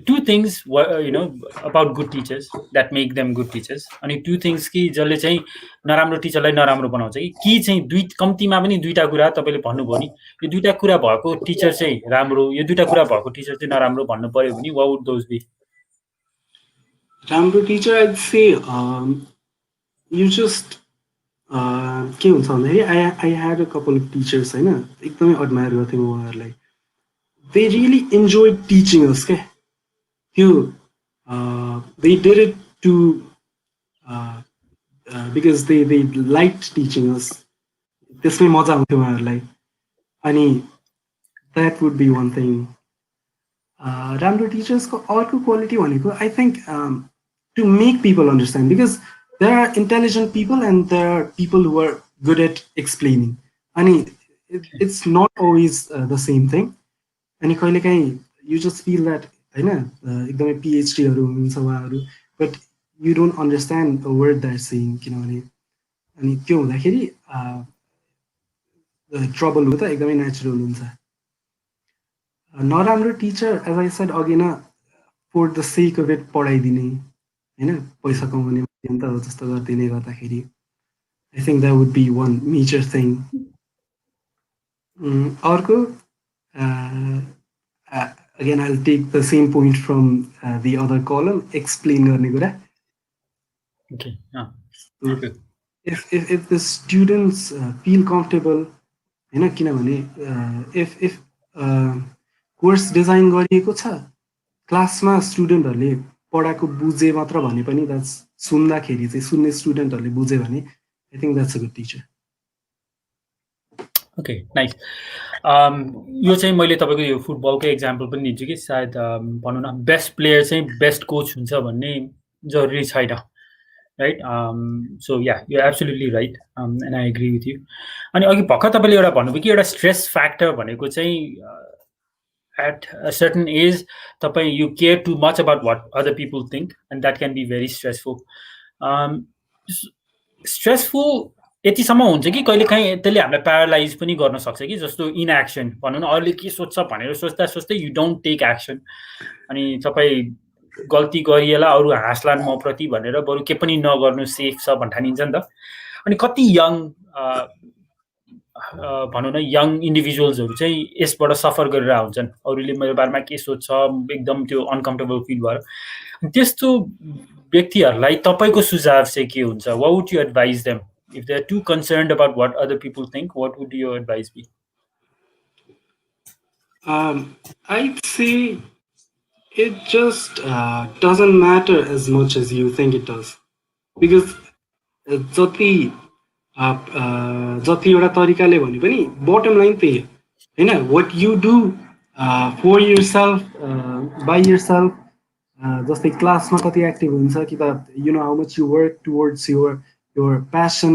A: two things about good teachers that make them good teachers, अनि two things कि जसले चाहिँ नराम्रो टिचरलाई नराम्रो बनाउँछ कि चाहिँ दुई कम्तीमा पनि दुईटा कुरा तपाईँले भन्नुभयो नि, यो दुईटा कुरा भएको टिचर चाहिँ राम्रो, यो दुईटा कुरा भएको टिचर चाहिँ नराम्रो भन्नु पर्यो भने what would those be?
B: राम्रो teacher I'd say you just के हुन्छ भन्दाखेरि I had a couple of teachers होइन, एकदमै एडमायर गर्थेँ म उहाँहरूलाई. they really enjoyed teaching us के त्यो they did it to because they liked teaching us त्यसमै मजा आउँथ्यो उहाँहरूलाई अनि that would be one thing राम्रो टिचर्सको अर्को क्वालिटी भनेको I think to make people understand because there are intelligent people and there are people who are good at explaining अनि it's not always the same thing अनि कहिलेकाहीँ you just feel that हैन एकदमै PhDहरू हुनुहुन्छ उहाँहरू but you don't understand a word they're saying किनभने अनि त्यो हुँदाखेरि ट्रबल हो त एकदमै नेचुरल हुन्छ नराम्रो टिचर एज आई सेड अघि न for the sake of it पढाइदिने होइन पैसा कमाउने माध्यम त हो जस्तो गरिदिने गर्दाखेरि I think that would be one major thing अर्को again I will take the same point from the other column explain गर्ने कुरा if the students feel comfortable हैन किनभने if कोर्स डिजाइन गरिएको छ क्लासमा स्टुडेन्टहरूले पढाएको बुझे मात्र भने पनि द्याट्स सुन्दाखेरि चाहिँ सुन्ने स्टुडेन्टहरूले बुझे भने I think that's a good teacher
A: okay nice यो चाहिँ मैले तपाईँको यो फुटबलकै एक्जाम्पल पनि दिन्छु कि सायद भनौँ न बेस्ट प्लेयर चाहिँ बेस्ट कोच हुन्छ भन्ने जरुरी छैन right so yeah you absolutely right and I agree with you अनि अघि भर्खर तपाईँले एउटा भन्नुभयो कि एउटा स्ट्रेस फ्याक्टर भनेको चाहिँ at a certain age tapai you care too much about what other people think and that can be very stressful stressful यतिसम्म हुन्छ कि कहिलेकाहीँ त्यसले हामीलाई प्यारालाइज पनि गर्न सक्छ कि जस्तो इनएक्सन भनौँ न अरूले के सोच्छ भनेर सोच्दा सोच्दै यु डोन्ट टेक एक्सन अनि तपाईँ गल्ती गरिएला अरू हाँस्लान् म प्रति भनेर बरु के पनि नगर्नु सेफ छ भन्ठानिन्छ नि त अनि कति यङ भनौँ न यङ इन्डिभिजुअल्सहरू चाहिँ यसबाट सफर गरेर हुन्छन् अरूले मेरो बारेमा के सोच्छ एकदम त्यो अनकम्फर्टेबल फिल भएर त्यस्तो व्यक्तिहरूलाई तपाईँको सुझाव चाहिँ के हुन्छ what would you advise them if they're too concerned about what other people think what would your advice be
B: I'd say it just doesn't matter as much as you think it does because जति एउटा तरिकाले भने पनि बटम लाइन त्यही हो हैन what you do for yourself by yourself जस्तै क्लासमा कति एक्टिभ हुन्छ कि त you know how much you work towards your passion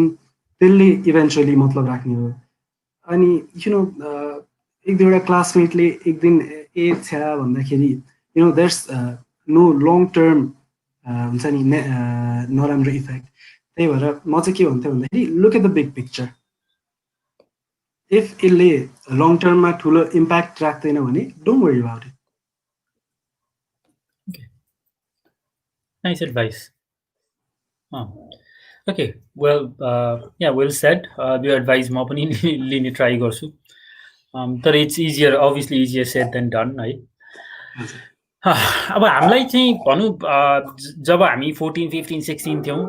B: त्यसले इभेन्चुअली मतलब राख्ने हो अनि you know एक दुईवटा क्लासमेटले एक दिन ए छ्या भन्दाखेरि you know there's no long term हुन्छ नि नराम्रो इफेक्ट त्यही भएर म चाहिँ के भन्थे भन्दाखेरि look at the big picture if यसले लङ टर्ममा ठुलो इम्प्याक्ट राख्दैन भने don't worry about it
A: nice advice okay well yeah well said यो एडभाइस म पनि लिने ट्राई गर्छु तर it's easier obviously easier said than done है अब हामीलाई चाहिँ भनौँ जब हामी 14, 15, 16 थियौँ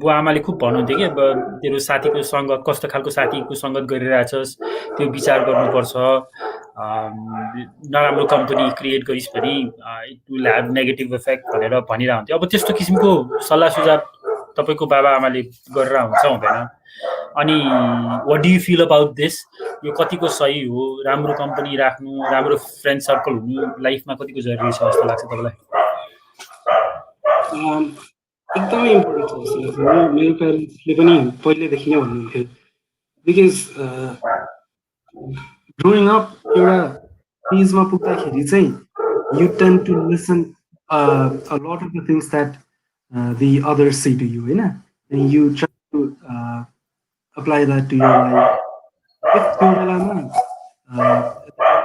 A: बुवा आमाले खुब भन्नुहुन्थ्यो कि अब तेरो साथीको सङ्गत कस्तो खालको साथीको सङ्गत गरिरहेछस् त्यो विचार गर्नुपर्छ नराम्रो कम्पनी क्रिएट गरिस् भने it will have negative effect भनेर भनिरहन्थ्यो अब त्यस्तो किसिमको सल्लाह सुझाव तपाईँको बाबा आमाले गरेर हुन्छ हुँदैन अनि what do you feel about this यो कतिको सही हो राम्रो कम्पनी राख्नु राम्रो फ्रेन्ड सर्कल हुनु लाइफमा कतिको जरुरी छ जस्तो लाग्छ तपाईँलाई
B: एकदमै इम्पोर्टेन्ट छ जस्तो लाग्छ मेरो प्यारेन्ट्सले पनि पहिलेदेखि नै भन्नुहुन्थ्यो बिकज ग्रोइङ अप एउटा एजमा पुग्दाखेरि चाहिँ you tend to listen a lot of the things that the others say to you, and you try to apply that to your life. If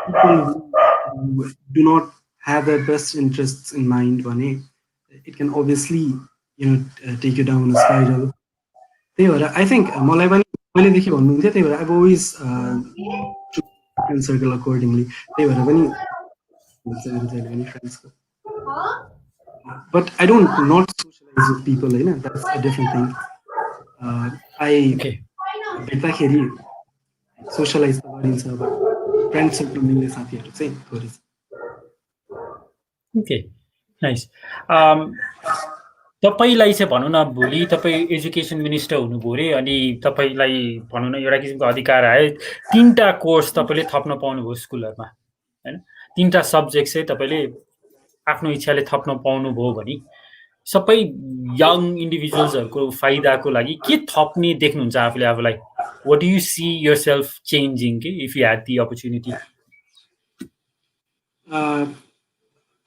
B: people who do not have their best interests in mind, it can obviously, take you down a spiral. I think I've always chosen circle accordingly. But I don't not socialize with people, that's a different thing. I socialize the audience, but friend circle मिल्ने साथीहरू चाहिँ थोरै छ।
A: Okay, nice. तपाईँलाई चाहिँ भनौँ न, भोलि तपाईँ एजुकेसन मिनिस्टर हुनुभयो अरे, अनि तपाईँलाई भनौँ न एउटा किसिमको अधिकार आयो, 3टा कोर्स तपाईँले थप्न पाउनुभयो स्कुलहरूमा, होइन? 3टा सब्जेक्ट चाहिँ तपाईँले आफ्नो इच्छाले थप्न पाउनुभयो भने सबै यङ इन्डिभिजुअल्सहरूको फाइदाको लागि के थप्ने देख्नुहुन्छ आफूले आफूलाई? What do you see yourself changing if you had the opportunity?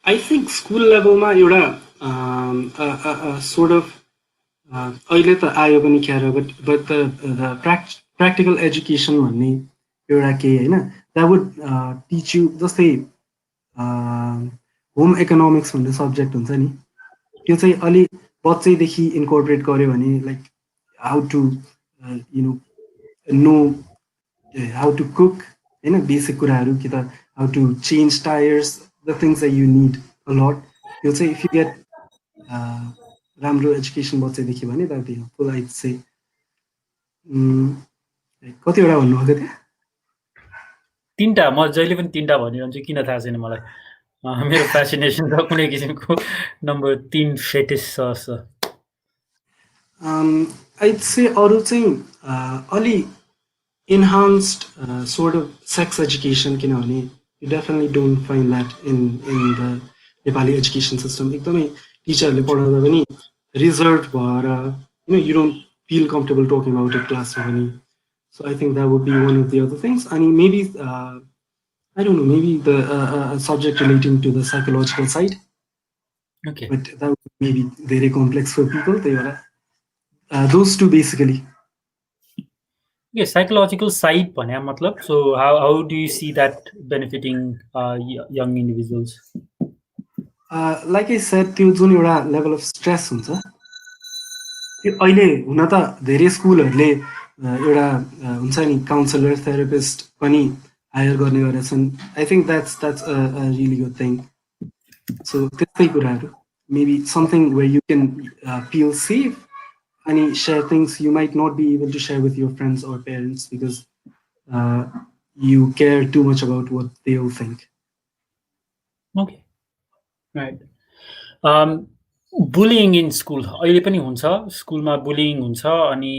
B: I think school लेभलमा एउटा सोर्ट अफ अहिले त आयो पनि क्यार, बट द प्र्याक्टिकल एजुकेसन भन्ने एउटा केही होइन, द्याट वुड टिच यु, जस्तै होम इकोनोमिक्स भन्ने सब्जेक्ट हुन्छ नि, त्यो चाहिँ अलि बच्चैदेखि इन्कर्पोरेट गर्यो भने like how to know how to cook, होइन, बेसिक कुराहरू, कि त how to change tires, the things that you need a lot, त्यो चाहिँ इफ यु गेट राम्रो एजुकेसन बच्चैदेखि भने द्याट बी हेल्पफुल। आई चाहिँ कतिवटा भन्नुभएको थियो?
A: 3टा, म जहिले पनि 3टा भनिरहन्छु, किन थाहा छैन मलाई, मेरो फेसिनेसन छ कुनै किसिमको नम्बर 3 फेटिस छ।
B: आई चाहिँ अरू चाहिँ अलि enhanced sort of sex education, किनभने you definitely don't find that in the Nepali education system. एकदमै टिचरहरूले पढाउँदा पनि रिजर्भ भएर, you don't feel comfortable talking about it क्लासमा पनि। So I think that would be one of the other things. अनि maybe I don't know, maybe the subject relating to the psychological side.
A: Okay.
B: But that would be maybe very complex for people. Those two basically.
A: Okay, psychological side भने मतलब, so how do you see that benefiting young individuals?
B: Like I said, त्यो जुन एउटा लेभल अफ स्ट्रेस हुन्छ, त्यो अहिले हुन त धेरै स्कुलहरूले एउटा हुन्छ नि काउन्सलर, थेरापिस्ट पनि हायर गर्ने गरेछन्। I think that's a really good thing. So त्यस्तै कुराहरू, maybe something where you can feel safe अनि share things you might not be able to share with your friends or parents because you care too much about what they will think.
A: Okay, right. Bullying in school अहिले पनि हुन्छ, स्कुलमा बुलिङ हुन्छ, अनि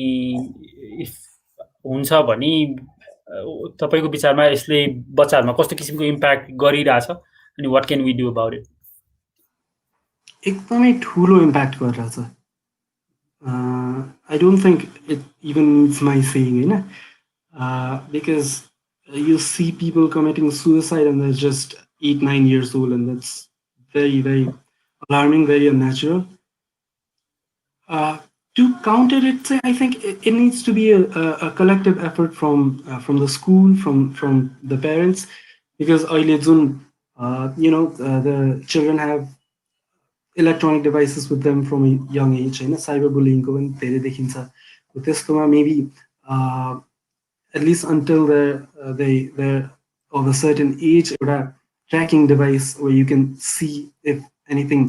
A: इफ हुन्छ भने तपाईँको विचारमा यसले बच्चाहरूमा कस्तो किसिमको इम्प्याक्ट गरिरहेछ, अनि what can we do about it?
B: एकदमै ठुलो इम्प्याक्ट गरिरहेछ। I don't think it even needs my saying, because you see people committing suicide and they're just 8-9 years old, and that's very, very alarming, very unnatural. To counter it, I think it needs to be a collective effort from the school, from the parents, because the children have electronic devices with them from a young age, cyberbullying ko pani धेरै देखिन्छ। त्यसकोमा maybe at least until they're of a certain age, एउटा tracking device where you can see if anything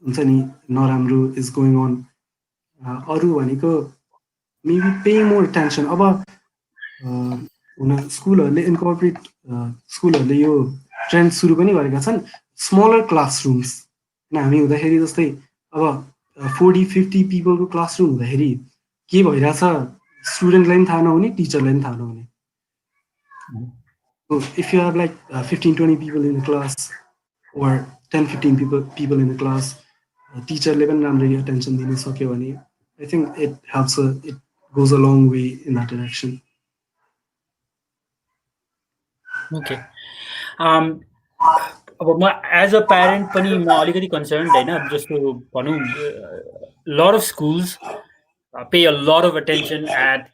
B: हुन्छ नि नराम्रो is going on। अरू भनेको maybe paying more attention। अब स्कुलहरूले इन्कर्पोरेट, स्कुलहरूले यो ट्रेन्ड सुरु पनि गरेका छन्, स्मलर क्लासरुम्स। हामी हुँदाखेरि जस्तै अब 40-50 पिपलको क्लासरुम हुँदाखेरि के भइरहेछ स्टुडेन्टलाई पनि थाहा नहुने, टिचरलाई पनि थाहा नहुने। If you have like 15-20 people in the class or 10-15 people in the class, टिचरले पनि राम्ररी अटेन्सन दिन सक्यो भने I think it helps, it goes a long way in that direction.
A: Okay, अब म एज अ प्यारेन्ट पनि म अलिकति कन्सर्न्ड, होइन, जस्तो भनौँ lot of schools pay a lot of attention at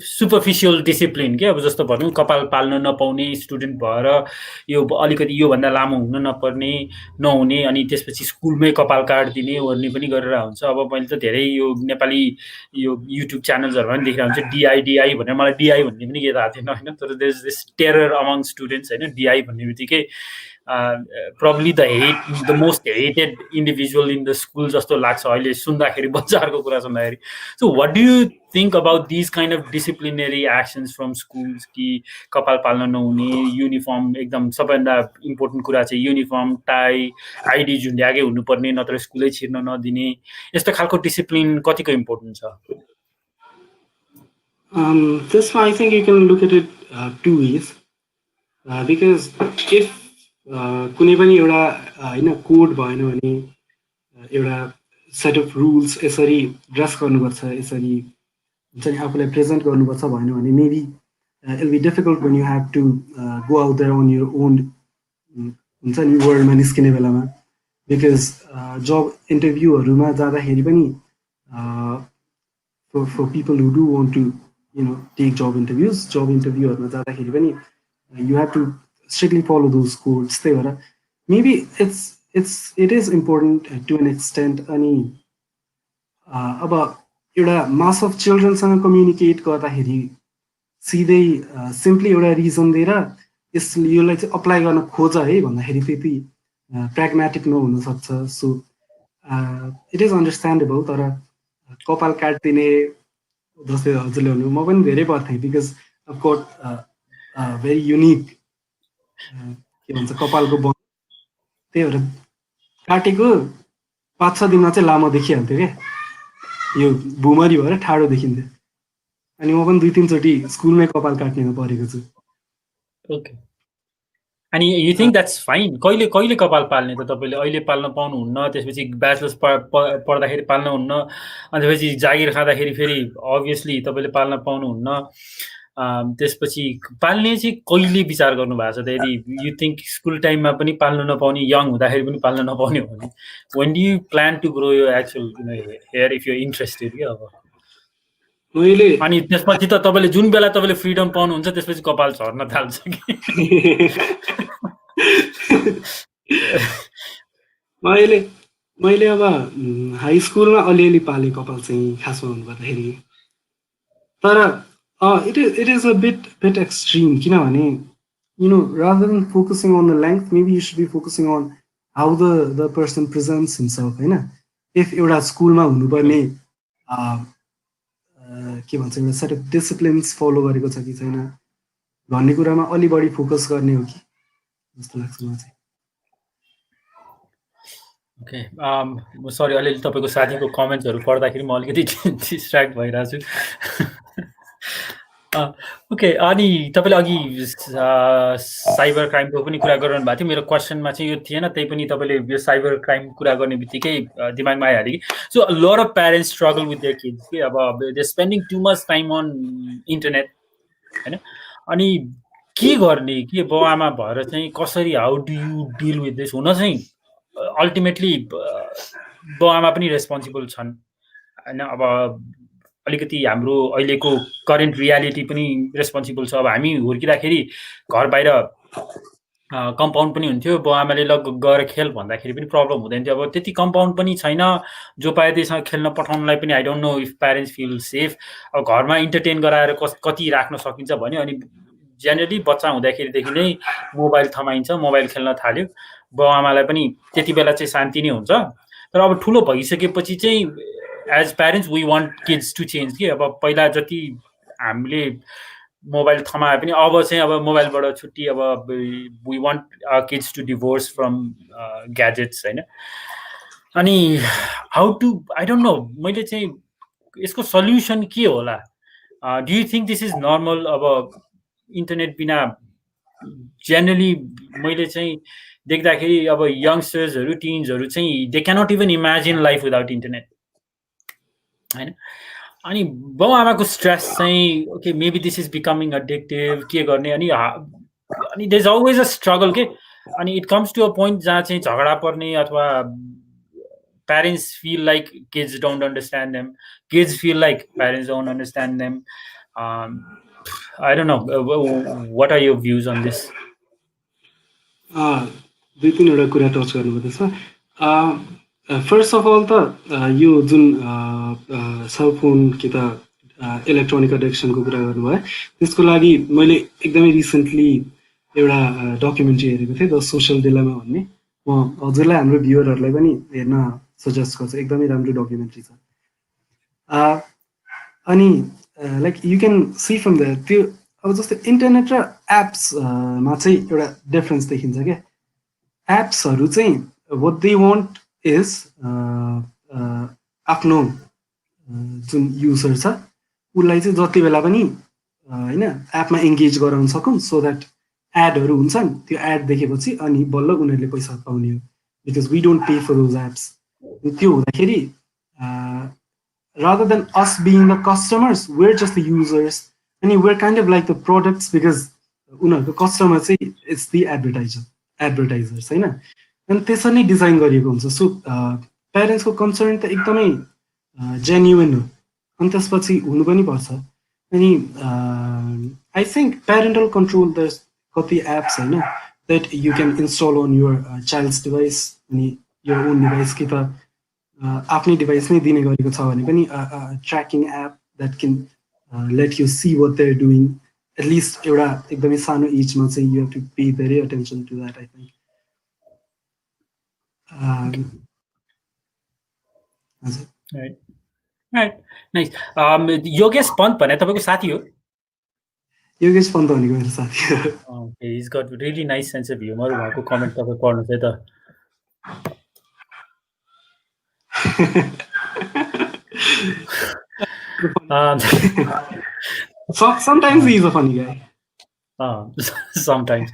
A: superficial discipline के, अब जस्तो भनौँ कपाल पाल्न नपाउने स्टुडेन्ट भएर यो अलिकति योभन्दा लामो हुन नहुने, अनि त्यसपछि स्कुलमै कपाल काटिदिने ओर्ने पनि गरेर हुन्छ। अब मैले त धेरै यो नेपाली यो युट्युब च्यानल्सहरूमा पनि देखिरहेको हुन्छ, डिआई भनेर, मलाई डिआई भन्ने पनि के थाहा थिएन, होइन, तर there is this terror among students, होइन, डिआई भन्ने बित्तिकै probably the most hated individual in the school जस्तो लाग्छ अहिले सुन्दाखेरि बच्चाहरूको कुरा सुन्दाखेरि. So what do you think about these kind of disciplinary actions from schools कि कपाल पाल्न नहुने, युनिफर्म एकदम सबैभन्दा इम्पोर्टेन्ट कुरा चाहिँ युनिफर्म, टाई, आइडी झुन्ड्याएकै हुनुपर्ने, नत्र स्कुलै छिर्न नदिने, यस्तो खालको डिसिप्लिन कतिको इम्पोर्टेन्ट छ?
B: त्यसमा I think you can look at it two ways. Because if कुनै पनि एउटा होइन कोड भएन भने एउटा सेट अफ रुल्स यसरी ड्रेस गर्नुपर्छ, यसरी हुन्छ नि आफूलाई प्रेजेन्ट गर्नुपर्छ भएन भने maybe it will be difficult when you have to go out there on your own हुन्छ नि वर्ल्डमा निस्किने बेलामा. बिकज जब इन्टरभ्यूहरूमा जाँदाखेरि पनि for people who do want to take जब इन्टरभ्यूहरूमा जाँदाखेरि पनि you have to strictly follow those codes. Maybe it is important to an extent. अनि अब एउटा mass of children सँग communicate गर्दाखेरि सिधै simply एउटा reason दिएर यसलाई चाहिँ apply गर्न खोज है भन्दाखेरि त्यति pragmatic नहुन सक्छ. So it is understandable. तर कपाल काट्दिने जस्तै हजुरले भन्नु म पनि धेरै पर्थेँ because I've got very unique के भन्छ कपालको बन, त्यही भएर काटेको 5-6 दिनमा चाहिँ लामो देखिहाल्थ्यो क्या, यो भुमरी भएर ठाडो देखिन्थ्यो. अनि म पनि 2-3 चोटि स्कुलमै कपाल काट्नेमा परेको छु.
A: ओके. अनि यु थिङ्क द्याट्स फाइन? कहिले कहिले कपाल पाल्ने त तपाईँले? अहिले पाल्न पाउनुहुन्न, त्यसपछि ब्याचलर्स पढ्दाखेरि पाल्नुहुन्न, अनि त्यसपछि जागिर खाँदाखेरि फेरि अभियसली तपाईँले पाल्न पाउनुहुन्न, त्यसपछि पाल्ने चाहिँ कहिले विचार गर्नु भएको छ त? यदि यु थिङ्क स्कुल टाइममा पनि पाल्नु नपाउने, यङ हुँदाखेरि पनि पाल्न नपाउने हो भने when do you plan to grow यो actual hair if you interested क्या? अब
B: मैले
A: अनि त्यसपछि त तपाईँले जुन बेला तपाईँले फ्रिडम पाउनुहुन्छ त्यसपछि कपाल झर्न थाल्छ कि?
B: मैले अब हाई स्कुलमा अलिअलि पाले कपाल चाहिँ खासमा भन्नुपर्दाखेरि. तर it is a bit extreme. किनभने rather than focusing on the length, maybe you should be focusing on how the person presents himself. होइन, if एउटा स्कुलमा हुनुपर्ने के भन्छ एउटा सेट अफ डिसिप्लिन्स फलो गरेको छ कि छैन भन्ने कुरामा अलि बढी फोकस गर्ने हो कि जस्तो लाग्छ मलाई चाहिँ.
A: ओके, सरी अलिअलि तपाईँको साथीको कमेन्ट्सहरू पढ्दाखेरि म अलिकति डिस्ट्र्याक्ट भइरहेको छु. ओके, अनि तपाईँले अघि साइबर क्राइमको पनि कुरा गरिरहनु भएको थियो. मेरो क्वेसनमा चाहिँ यो थिएन, त्यही पनि तपाईँले यो साइबर क्राइम कुरा गर्ने बित्तिकै दिमागमा आइहाल्यो कि. So lot of parents struggle with their kids कि अब they spending too much time on internet होइन. अनि के गर्ने के बाउ आमा भएर चाहिँ कसरी how do you deal with this? हुन चाहिँ अल्टिमेटली बाउ आमा पनि रेस्पोन्सिबल छन् होइन. अब अलिकति हाम्रो अहिलेको करेन्ट रियालिटी पनि रेस्पोन्सिबल छ. अब हामी हुर्किँदाखेरि घर बाहिर कम्पाउन्ड पनि हुन्थ्यो, बाउ आमाले गएर खेल भन्दाखेरि पनि प्रब्लम हुँदैन थियो. अब त्यति कम्पाउन्ड पनि छैन, जो पाए त्यससँग खेल्न पठाउनलाई पनि I don't know if parents feel safe. अब घरमा इन्टरटेन गराएर कति राख्न सकिन्छ भन्यो. अनि जेनरली बच्चा हुँदाखेरिदेखि नै मोबाइल थमाइन्छ, मोबाइल खेल्न थाल्यो. बाउ आमालाई पनि त्यति बेला चाहिँ शान्ति नै हुन्छ. तर अब ठुलो भइसकेपछि चाहिँ as parents we want kids to change कि. अब पहिला जति हामीले मोबाइल थमाए पनि अब चाहिँ अब मोबाइलबाट छुट्टी, अब we want kids to divorce from gadgets होइन. अनि how to I don't know, मैले चाहिँ यसको सल्युसन के होला? Do you think this is normal? अब इन्टरनेट बिना जेनरली मैले चाहिँ देख्दाखेरि अब यङ्स्टर्सहरू टिन्सहरू चाहिँ they cannot even imagine life without internet होइन. अनि बाउ आमाको स्ट्रेस चाहिँ okay maybe this is becoming addictive, के गर्ने? अनि there is always a struggle के. अनि it comes to a point जहाँ चाहिँ झगडा पर्ने, अथवा parents feel like kids don't understand them, kids feel like parents don't understand them. I don't know. What are your views on this?
B: 2-3 कुरा टच गर्नुपर्दैछ. फर्स्ट अफ अल त यो जुन सेलफोन कि त इलेक्ट्रोनिक एडिक्सनको कुरा गर्नुभयो, त्यसको लागि मैले एकदमै रिसेन्टली एउटा डकुमेन्ट्री हेरेको थिएँ द सोसल डिलेमा भन्ने। म हजुरलाई हाम्रो भ्युअरहरूलाई पनि हेर्न सजेस्ट गर्छु, एकदमै राम्रो डकुमेन्ट्री छ। अनि like you can see from the त्यो अब जस्तै इन्टरनेट र एप्समा चाहिँ एउटा डिफरेन्स देखिन्छ क्या। एप्सहरू चाहिँ वाट दे वान्ट इज आफ्नो जुन युजर छ उसलाई चाहिँ जति बेला पनि होइन एपमा इङ्गेज गराउन सकौँ, सो द्याट एडहरू हुन्छन्, त्यो एड देखेपछि अनि बल्ल उनीहरूले पैसा पाउने हो, because we don't pay for those apps. त्यो हुँदाखेरि rather than us being the customers, we're just the users, and we're kind of like the products because उनीहरूको कस्टमर चाहिँ इट्स दि एडभर्टाइजर्स होइन। अनि त्यसरी नै डिजाइन गरिएको हुन्छ। सो प्यारेन्ट्सको कन्सर्न त एकदमै जेन्युन हो, अनि त्यसपछि हुनु पनि पर्छ। अनि I think parental control the कति एप्स होइन that you can install on your child's device अनि युर ओन डिभाइस, कि त आफ्नै डिभाइस नै दिने गरेको छ भने पनि tracking app that can let you see what they are doing. At least एउटा एकदमै सानो एजमा चाहिँ यु हेभ टु पे धेरै attention to that I think.
A: हजुर योगेश पन्त भने तपाईँको साथी हो?
B: योगेश पन्त भनेको मेरो साथी हो।
A: Okay, is got really nice sense of humour. उहाँको कमेन्ट तपाईँ पढ्नुहोस् है त।
B: Sometimes he is a funny guy.
A: Sometimes.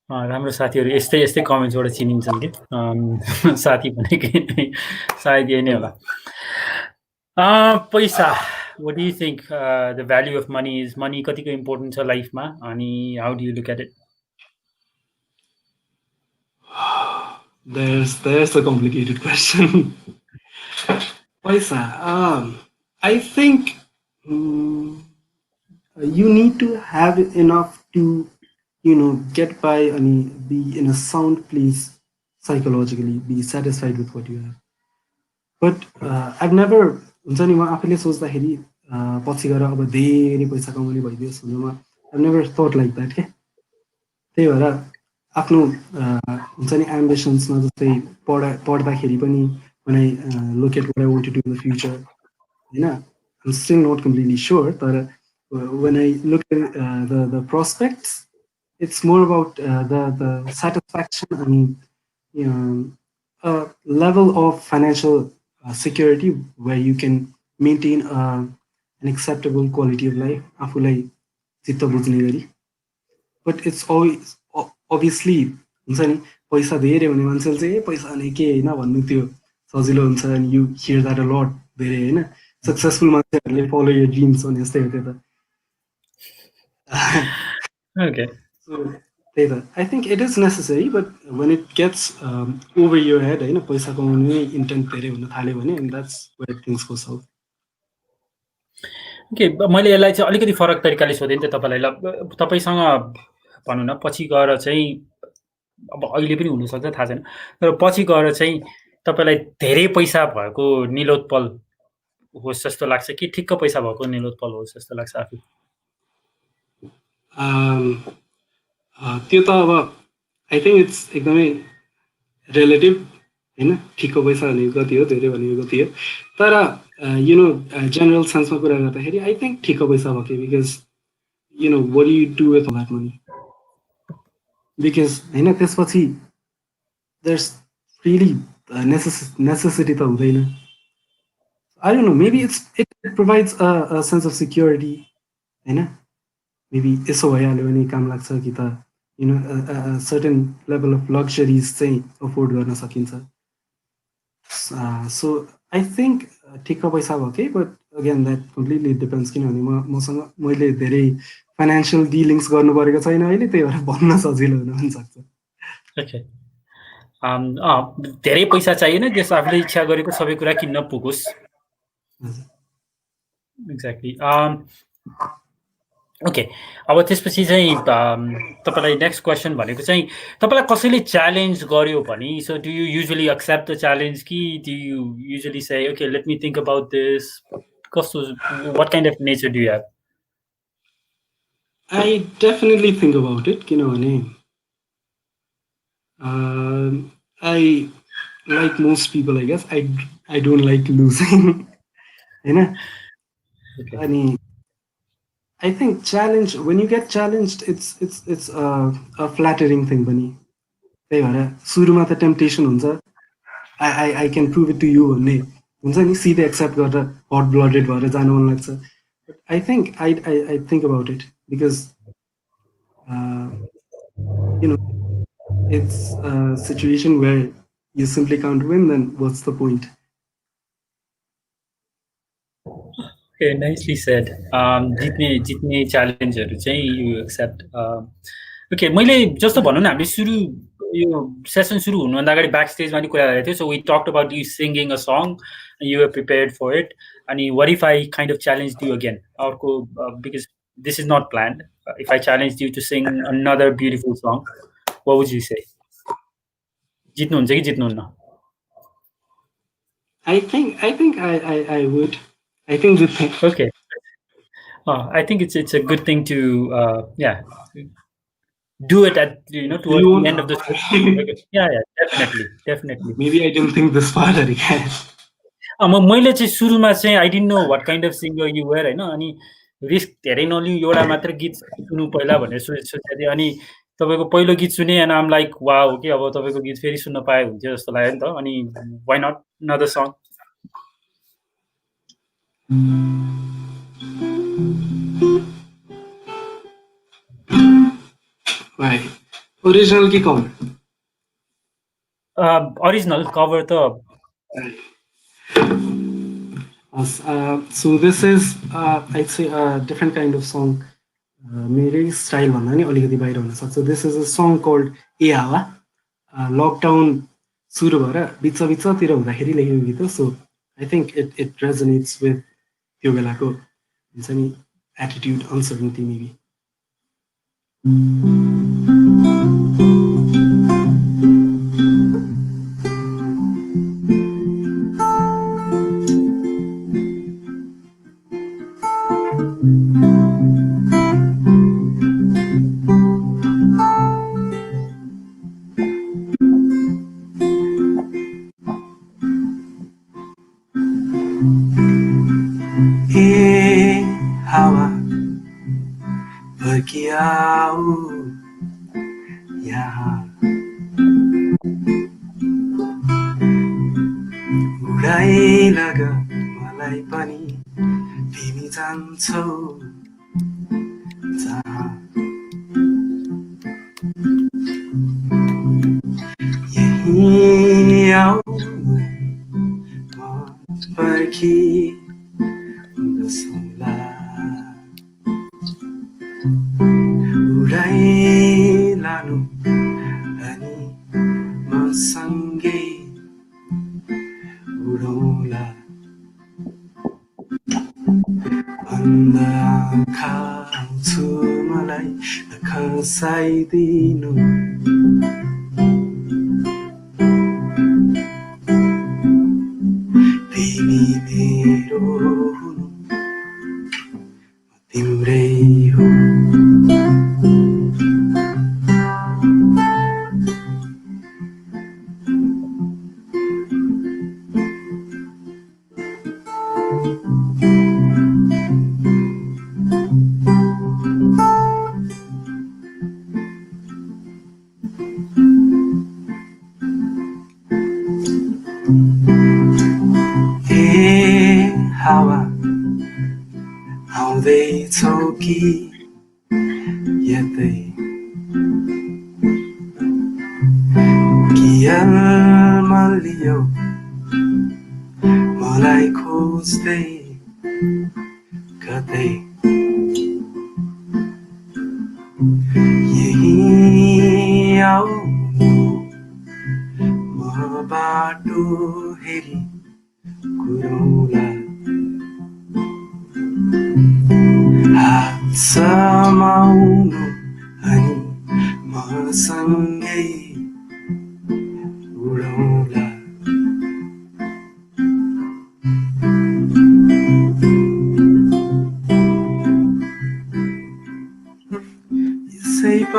A: राम्रो साथीहरू यस्तै यस्तै कमेन्ट्सबाट चिनिन्छन् कि साथी भनेकै सायद यही नै होला। पैसा, what do you think the value of money is? Money कतिको इम्पोर्टेन्ट छ लाइफमा, अनि how do you look at it?
B: There's a complicated question. Paisa, I think you need to have enough to, you know, get by and be in a sound place psychologically, be satisfied with what you have. But I've never, हुन्छ नि, म आफैले सोच्दाखेरि पछि गएर अब धेरै पैसा कमाउने भइदियोस् भनेर म I've never thought like that के। त्यही भएर आफ्नो हुन्छ नि एम्बिसन्समा जस्तै पढ्दाखेरि पनि when I look at what I want to do in the future, होइन, I'm still not completely sure, तर when I look at the prospects, it's more about the satisfaction and, you know, a level of financial security where you can maintain an acceptable quality of life आफूलाई चित्त बुझ्ने गरी। But it's always obviously हुन्छ नि, पैसा धेरै हुने मान्छेले चाहिँ पैसा भने के होइन भन्नु त्यो सजिलो हुन्छ, and you hear that a lot धेरै होइन। सक्सेसफुल मान्छेहरूले follow your dreams भने जस्तै हो त्यो त।
A: Okay.
B: So त्यही त, I think it is necessary, but when it gets over your head होइन, पैसा कमाउने इन्टेन्ट धेरै हुन थाल्यो भने, and that's where things go south.
A: Okay, मैले यसलाई चाहिँ अलिकति फरक तरिकाले सोधेँ नि त तपाईँलाई। ल तपाईँसँग भनौँ न पछि गएर चाहिँ, अब अहिले पनि हुनसक्छ थाहा छैन, तर पछि गएर चाहिँ तपाईँलाई धेरै पैसा भएको निलोत्पल होस् जस्तो लाग्छ कि ठिक्क पैसा भएको निलोत्पल होस् जस्तो लाग्छ आफू?
B: त्यो त अब आई थिङ्क इट्स एकदमै रिलेटिभ होइन, ठिकको पैसा भनेको कति हो, धेरै भनेको कति हो। तर यु नो जेनरल सेन्समा कुरा गर्दाखेरि आई थिङ्क ठिकको पैसा भयो कि, because you know what you do with that money, because होइन त्यसपछि देयर्स रियली नेसेसिटी त हुँदैन। I don't know, maybe it provides a sense of security होइन, मेबी यसो भइहाल्यो भने काम लाग्छ कि त you know certain level of luxuries चाहिँ अफोर्ड गर्न सकिन्छ। सो आई थिङ्क ठिक्क पैसा भएकै, but again that completely depends, किनभने मसँग मैले धेरै फाइनेन्सियल डिलिङ्स गर्नु परेको छैन अहिले, त्यही भएर भन्न सजिलो हुन पनि सक्छ।
A: ओके, धेरै पैसा चाहिएन जस आफूले इच्छा गरेको सबै कुरा किन्न पुगोस्। एक्ज्याक्टली। ओके, अब त्यसपछि चाहिँ तपाईँलाई नेक्स्ट क्वेसन भनेको चाहिँ, तपाईँलाई कसैले च्यालेन्ज गर्यो भने, so do you usually accept the challenge कि do you usually say okay let me think about this? कस्तो, what kind of nature do you have?
B: I definitely think about it, किनभने I, like most people, I guess, I don't like losing. होइन
A: Okay.
B: अनि I think challenge, when you get challenged, it's a flattering thing पनि. त्यही भएर सुरुमा त टेम्पटेसन हुन्छ, I can prove it to you भन्ने हुन्छ नि, सिधै एक्सेप्ट गरेर हट ब्लडेड भएर जानु मन लाग्छ. But I think I think about it because you know, it's a situation where you simply can't win, then what's the point?
A: Okay, nicely said. जित्ने च्यालेन्जहरू चाहिँ यु एक्सेप्ट. ओके, मैले जस्तो भनौँ न, हामीले सुरु यो सेसन सुरु हुनुभन्दा अगाडि ब्याक स्टेजमा नि कुरा गरेको थियो. So we talked about you singing a song, you are prepared for it. अनि what if I kind of challenge you again, अर्को, because this is not planned. If I challenge you to sing another beautiful song, what would you say? जित्नुहुन्छ कि जित्नुहुन्न?
B: I think I would. I think the thing.
A: Okay. I think it's a good thing to do it at towards the end of the show. Definitely.
B: Maybe I didn't think this far, guys.
A: मैले चाहिँ सुरुमा चाहिँ I didn't know what kind of singer you were हैन, अनि रिस्क धेरै नलिउ, एउटा मात्र गीत सुन्नु पहिला भनेर सोचेको थिएँ. अनि तपाईँको पहिलो गीत सुने एन्ड आम लाइक वाउ, के अब तपाईँको गीत फेरि सुन्न पाए हुन्थ्यो जस्तो लाग्यो नि त. अनि why not another song?
B: Right. Original ki cover?
A: Original cover to.
B: So this is I'd say a different kind of song. मेरै स्टाइल भन्दा नि अलिकति बाहिर हुन सक्छ. This is a song called ए हावा. लकडाउन सुरु भएर बिचतिर हुँदाखेरि लेखेको गीत हो. So I think it resonates with त्यो बेलाको हुन्छ नि एटिट्युड, अनसर्टेनिटी मेबी.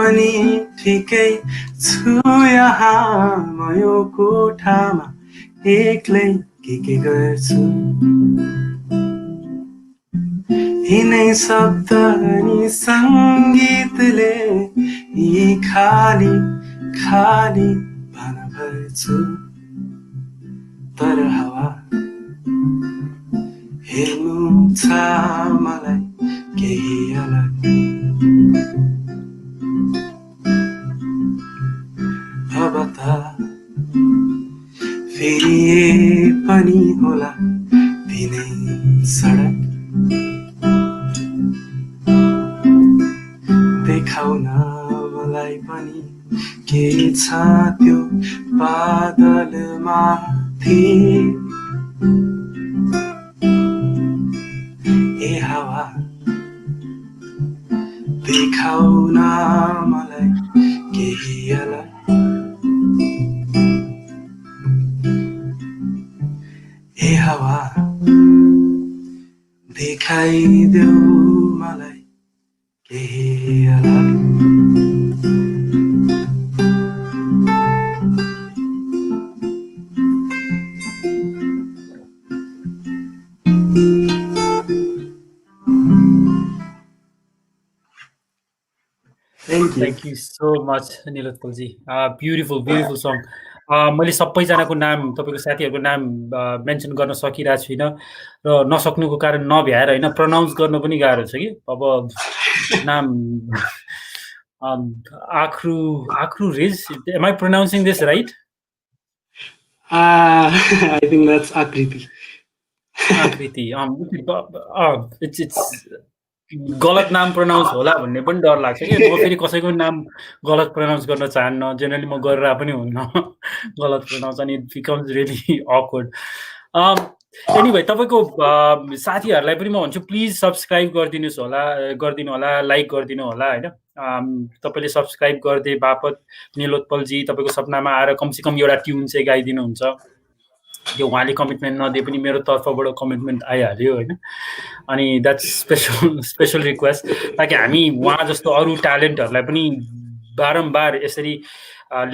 B: पनि ठिकै छु यहाँ म यो कोठामा एक्लै के गर्छु यिनै शब्द अनि सङ्गीतले यी खाली खाली भान भर्छु तर हावा हेर्नु छ मलाई केही अलग अब त फेरि पनि होला तिनै सडक देखाउन मलाई पनि के छ त्यो बादलमाथि ए हावा देखाउन मलाई केही अलग ए हावा देखाइदेऊ मलाई केही अलग
A: Thank you so much, Nilotpal ji. Beautiful song. मैले सबैजनाको नाम तपाईँको साथीहरूको नाम मेन्सन गर्न सकिरहेको छुइनँ र नसक्नुको कारण नभ्याएर होइन प्रनाउन्स गर्न पनि गाह्रो छ कि अब नाम आख्रु ridge am I pronouncing this right?
B: I think that's Akriti.
A: It's गलत नाम प्रनाउन्स होला भन्ने पनि डर लाग्छ कि म फेरि कसैको नाम गलत प्रनाउन्स गर्न चाहन्न जेनरली म गरेर पनि हुन्न गलत प्रनाउन्स अनि it becomes really awkward. Anyway तपाईँको साथीहरूलाई पनि म भन्छु प्लिज सब्सक्राइब गरिदिनु होला लाइक गरिदिनु होला होइन तपाईँले सब्सक्राइब गर्दै बापत निलोत्पल जी तपाईँको सपनामा आएर कमसेकम एउटा ट्युन चाहिँ गाइदिनुहुन्छ त्यो उहाँले कमिटमेन्ट नदिए पनि मेरो तर्फबाट कमिटमेन्ट आइहाल्यो होइन अनि द्याट्स स्पेसल रिक्वेस्ट ताकि हामी उहाँ जस्तो अरू ट्यालेन्टहरूलाई पनि बारम्बार यसरी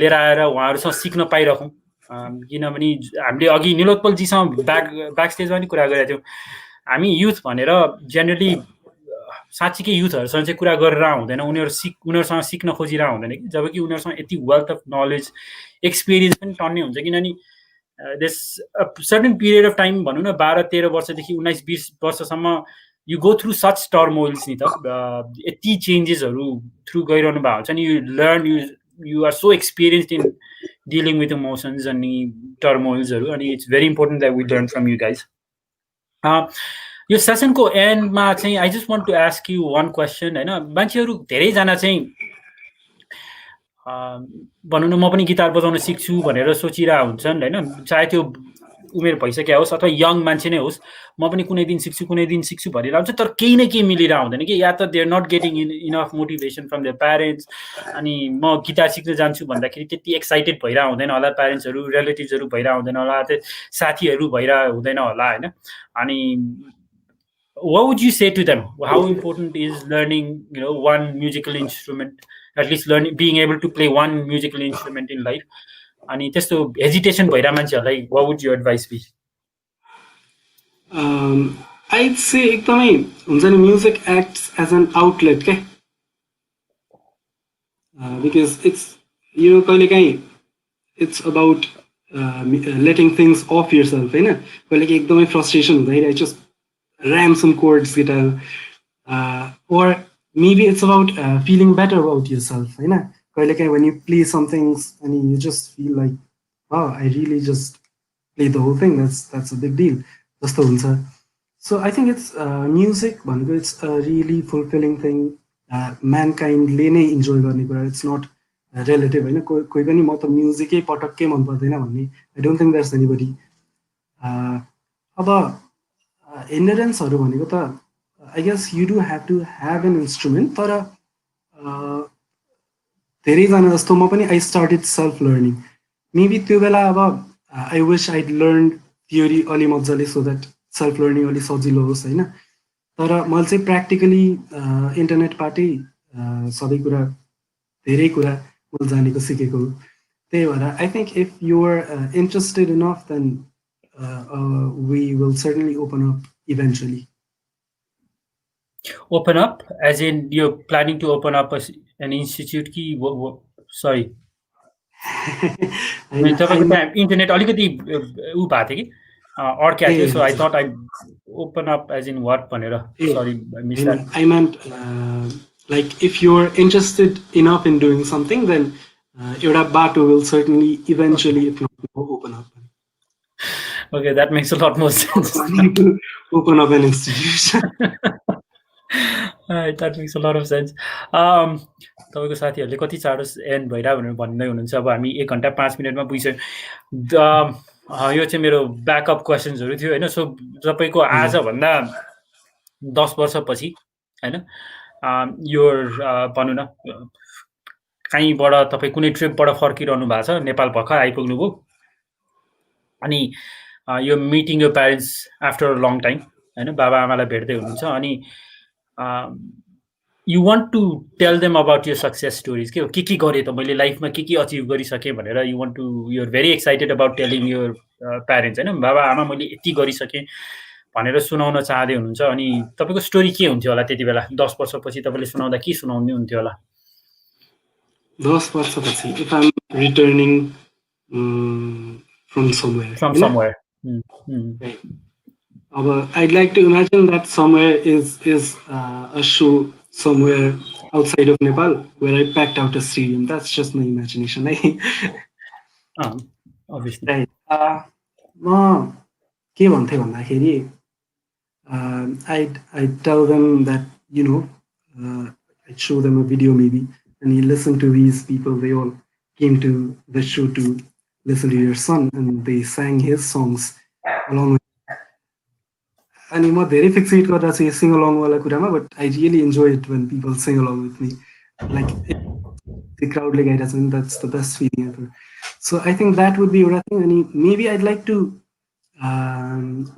A: लिएर आएर उहाँहरूसँग सिक्न पाइरहौँ किनभने हामीले अघि निलोत्पलजीसँग ब्याक स्टेजमा पनि कुरा गरेका थियौँ हामी युथ भनेर जेनरली साँच्चीकै युथहरूसँग चाहिँ कुरा गरेर हुँदैन उनीहरूसँग सिक्न खोजिरहेको हुँदैन कि जबकि उनीहरूसँग यति वेल्थ अफ नलेज एक्सपिरियन्स पनि टन्नै हुन्छ किनभने this a certain period of time भनौँ न 12-13 वर्षदेखि 19-20 वर्षसम्म you go through such turmoils नि त यति चेन्जेसहरू थ्रु गइरहनु भएको हुन्छ नि you learn you are so experienced in dealing with emotions अनि turmoilsहरू अनि it's very important that we learn from you guys. यो सेसनको एन्डमा चाहिँ I just want to ask you one question हैन मान्छेहरू धेरैजना चाहिँ भनौँ न म पनि गिटार बजाउन सिक्छु भनेर सोचिरहेको हुन्छन् होइन चाहे त्यो उमेर भइसक्यो होस् अथवा यङ मान्छे नै होस् म पनि कुनै दिन सिक्छु भनिरहेको हुन्छ तर केही न केही मिलिरहेको हुँदैन कि या त they are not getting enough motivation from their parents अनि म गिटार सिक्न जान्छु भन्दाखेरि त्यति एक्साइटेड भइरहेको हुँदैन होला प्यारेन्ट्सहरू रिलेटिभ्सहरू भइरहेको हुँदैन होला साथीहरू भइरहेको हुँदैन होला होइन अनि what would you say to them? How important is learning one musical instrument, at least being able to play one musical instrument in life? And त्यस्तो hesitation भइरा मान्छेहरुलाई what would your advice be?
B: I'd say एकदमै हुन्छ नि music acts as an outlet के because it's कहिलेकाहीँ it's about letting things off yourself हैन कहिलेकाहीँ एकदमै frustration हुँदाखेरि I just ram some chords guitar or maybe it's about feeling better about yourself when you play some things and you just feel like oh I really just played the whole thing that's a big deal so I think it's music it's a really fulfilling thing mankind ले नै enjoy गर्ने कुरा it's not relative कोही पनि म त म्युजिकै पटक्कै मन पर्दैन भन्ने I don't think there's anybody अब endurance-हरु भनेको त I guess you do have to have an instrument तर धेरैजना जस्तो म पनि I started self learning maybe त्यो बेला अब I wish I'd learned theory अलि मज्जाले so that self learning अलि सजिलो होस् हैन तर मैले चाहिँ practically इन्टरनेटबाटै सबै कुरा धेरै कुरा मैले जानेको सिकेको हो त्यही भएर I think if you're interested enough then we will certainly open up eventually.
A: Open up as in you're planning to open up an institute कि sorry तपाईँको त्यहाँ इन्टरनेट अलिकति उ भएको थियो कि अड्क्या थियो so I thought I open up as in what भनेर sorry miss that
B: I meant like if you're interested enough in doing something then एउटा बाटो will certainly eventually if not now open up.
A: Okay, that makes a lot more sense.
B: Open up an institution.
A: That makes a lot of sense. तपाईँको साथीहरूले कति चाँडो एन्ड भइरहेको भनेर भन्दै हुनुहुन्छ अब हामी 1 घण्टा 5 मिनटमा पुगिसक्यो यो चाहिँ मेरो ब्याकअप क्वेसन्सहरू थियो होइन सो तपाईँको आजभन्दा 10 वर्षपछि होइन यो भनौँ न कहीँबाट तपाईँ कुनै ट्रिपबाट फर्किरहनु भएको छ नेपाल भर्खर आइपुग्नुभयो अनि यो मिटिङ यो parents after a long time होइन बाबा आमालाई भेट्दै हुनुहुन्छ अनि you want to tell them about your success stories के गरेँ त मैले लाइफमा के अचिभ गरिसकेँ भनेर you want to you're very excited about telling your parents होइन बाबा आमा मैले यति गरिसकेँ भनेर सुनाउन चाहँदै हुनुहुन्छ अनि तपाईँको स्टोरी के हुन्थ्यो होला त्यति बेला 10 वर्षपछि तपाईँले सुनाउँदा के सुनाउनु हुन्थ्यो होला
B: 10 वर्षपछि if I'm returning from somewhere. Right. I'd like to imagine that somewhere is a show somewhere outside of Nepal where I packed out a stadium. That's just my imagination.
A: Obviously.
B: Right. के भन्थे भन्दाखेरि I'd tell them that I'd show them a video maybe and you listen to these people. They all came to the show to listen to your son and they sang his songs along with अनि म धेरै फिक्सेट गरेर चाहिँ सिङ अलोङ वाला कुरामा but I really enjoy it when people sing along with me like the क्राउडले गाइरहेको छ नि that's the best feeling ever so I think that would be एउटा थिङ अनि maybe I'd like to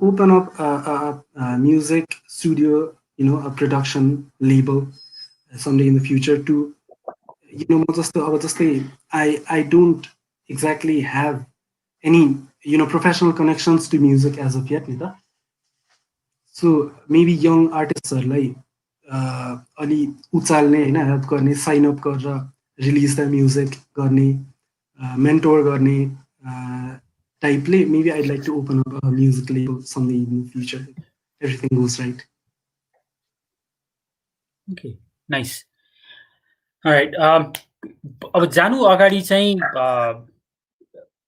B: open up music studio a production label someday in the future to म जस्तो अब जस्तै I don't exactly have any professional connections to music as of yet नि त सो मेबी यङ आर्टिस्टहरूलाई अलि उचाल्ने होइन हेल्प गर्ने साइन अप गरेर रिलिज द म्युजिक गर्ने मेन्टोर गर्ने टाइपले maybe I'd like to open up a music label someday in the future everything goes right
A: okay nice right अब जानु अगाडि चाहिँ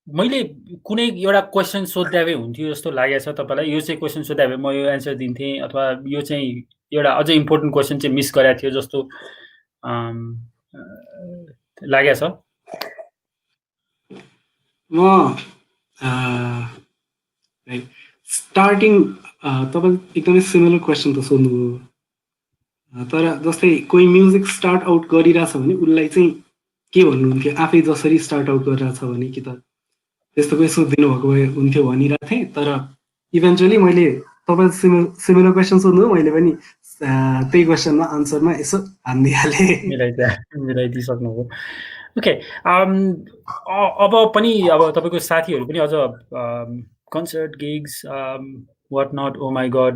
A: मैले कुनै एउटा क्वेसन सोध्दा भए हुन्थ्यो जस्तो लागेको छ तपाईँलाई यो चाहिँ क्वेसन सोध्दा भए म यो एन्सर दिन्थेँ अथवा यो चाहिँ एउटा अझै इम्पोर्टेन्ट क्वेसन चाहिँ मिस गरेको थियो जस्तो लागेको छ
B: म स्टार्टिङ तपाईँ एकदमै सिमिलर क्वेसन त सोध्नुभयो तर जस्तै कोही म्युजिक स्टार्ट आउट गरिरहेछ भने उसलाई चाहिँ के भन्नुहुन्थ्यो आफै जसरी स्टार्ट आउट गरिरहेछ भने कि त त्यस्तो कोही सोधिदिनु भएको भए हुन्थ्यो भनिरहेको थिएँ तर इभेन्चुअली मैले तपाईँ सिमिलर क्वेसन सोध्नु मैले पनि त्यही क्वेसनमा आन्सरमा यसो हानिदिइहालेँ
A: मिलाइदिइसक्नुभयो ओके अब पनि अब तपाईँको साथीहरू पनि अझ concert gigs what not oh my god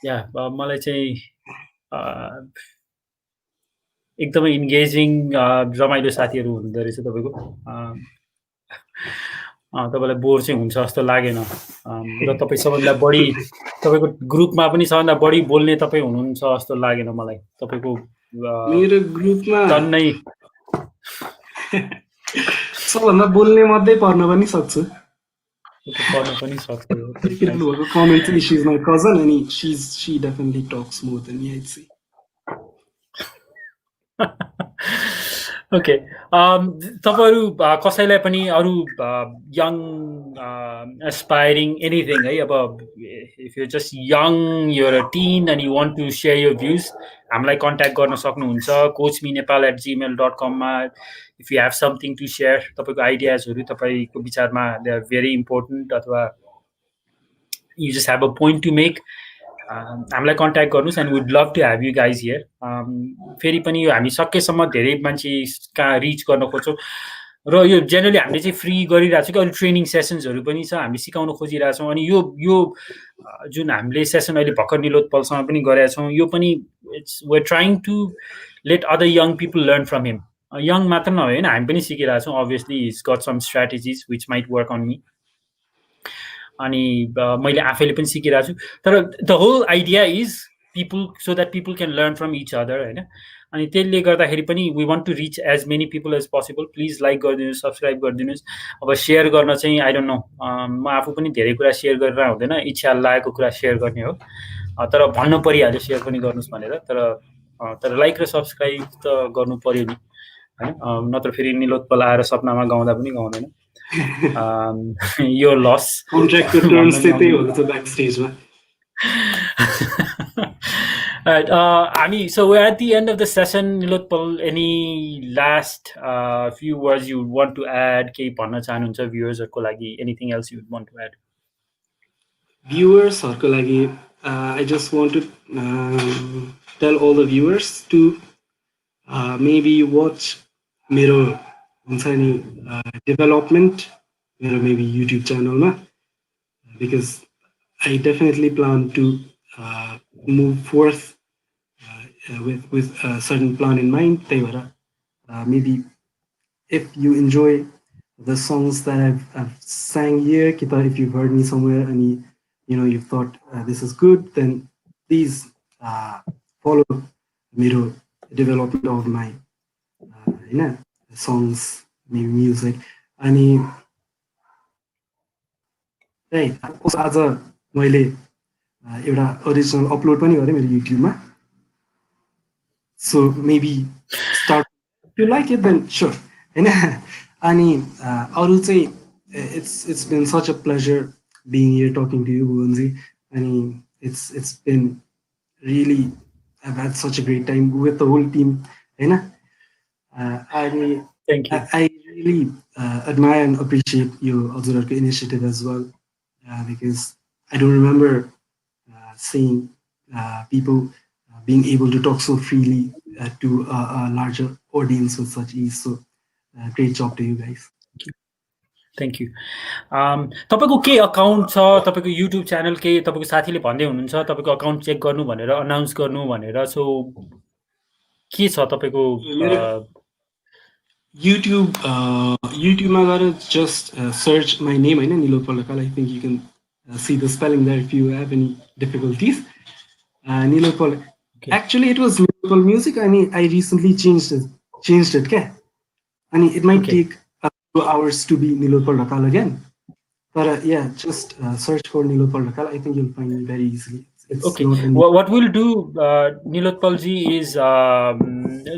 A: yeah मलाई चाहिँ एकदमै इन्गेजिङ रमाइलो साथीहरू हुँदो रहेछ तपाईँको तपाईँलाई बोर चाहिँ हुन्छ जस्तो लागेन र तपाईँ सबभन्दा बढी तपाईँको ग्रुपमा पनि सबभन्दा बढी बोल्ने तपाईँ हुनुहुन्छ जस्तो लागेन मलाई तपाईँको
B: मेरो ग्रुपमा
A: झन्नै
B: सबभन्दा बोल्ने मध्ये पर्न पनि सक्छु कमेन्ट चाहिँ शी इज माई कजन अनि she definitely talks more than me I'd say
A: okay तपाईँहरू कसैलाई पनि अरू यङ एस्पायरिङ एनिथिङ है अब if you just young your a teen and you want to share your views हामीलाई कन्ट्याक्ट गर्न सक्नुहुन्छ coachmenepal@gmail.com मा if you have something to share तपाईँको आइडियाजहरू तपाईँको विचारमा दे आर भेरी इम्पोर्टेन्ट अथवा you just have a point to make हामीलाई कन्ट्याक्ट गर्नुहोस् and would love to have you guys here. फेरि पनि यो हामी सकेसम्म धेरै मान्छे कहाँ रिच गर्न खोज्छौँ र यो जेनरली हामीले चाहिँ फ्री गरिरहेको छौँ कि अहिले ट्रेनिङ सेसन्सहरू पनि छ, हामी सिकाउन खोजिरहेछौँ. अनि यो यो जुन हामीले सेसन अहिले भर्खर निलोत्पलसँग पनि गरेका छौँ, यो पनि it's where trying to let other young people learn from him. Young मात्र नभए होइन, हामी पनि सिकिरहेको छौँ. Obviously is got some strategies which might work on me. अनि मैले आफैले पनि सिकिरहेको छु. तर the whole idea is people, so that people can learn from each other होइन. अनि त्यसले गर्दाखेरि पनि we want to reach as many people as possible. Please like गरिदिनुहोस्, सब्सक्राइब गरिदिनुहोस्. अब सेयर गर्न चाहिँ आई डोन्ट नो, म आफू पनि धेरै कुरा सेयर गरेर हुँदैन, इच्छा लागेको कुरा सेयर गर्ने हो. तर भन्नु परिहाल्यो सेयर पनि गर्नुहोस् भनेर. तर लाइक र सब्सक्राइब त गर्नु पर्यो नि होइन, नत्र फेरि निलोत्पल आएर सपनामा गाउँदा पनि गाउँदैन. Your loss.
B: कन्ट्र्याक्टको टर्म्स चाहिँ त्यही हुन्छ ब्याक स्टेजमा.
A: Alright, so we're at the end of the session. Nilotpal, any last few words you want to add? केही भन्न चाहनुहुन्छ viewers-हरुको लागि? Anything else you would want to add?
B: Viewers-हरुको लागि I just want to tell all the viewers to maybe watch मेरो हुन्छ नि development मेरो maybe YouTube channel-मा, because I definitely plan to move forth with a certain plan in mind. त्यही भएर maybe if you enjoy the songs that I've sang here, if you've heard me somewhere and you thought this is good, then please follow मेरो development of my songs, maybe music. अनि आज मैले एउटा ओरिजिनल अपलोड पनि गरेँ मेरो युट्युबमा. So maybe start you like it then sure होइन. अनि अरू चाहिँ it's been such a pleasure being here talking to you Bhuvanji. अनि it's been really I had such a great time with the whole team होइन. अनि I really admire and appreciate your हजुरहरूको initiative as well, because I don't remember seeing people being able to talk so freely to a larger audience with such ease. So great job to you guys.
A: Thank you. तपाईको के अकाउन्ट छ, तपाईको युट्युब च्यानल के, तपाईको साथीले भन्दै हुनुहुन्छ तपाईको अकाउन्ट चेक गर्नु भनेर, अनाउन्स गर्नु भनेर. सो के छ तपाईको युट्युबमा गएर just search my name होइन, Nilotpal Dhakal. I think you can see the spelling there if you have any difficulties. Nilotpal. Okay. Actually, it was Nilotpal Music. I mean, I recently changed it. Okay? I mean, it might take a few hours to be Nilotpal Dhakal again. But yeah, just search for Nilotpal Dhakal. I think you'll find me very easily. Okay. What we'll do, Nilotpal ji, is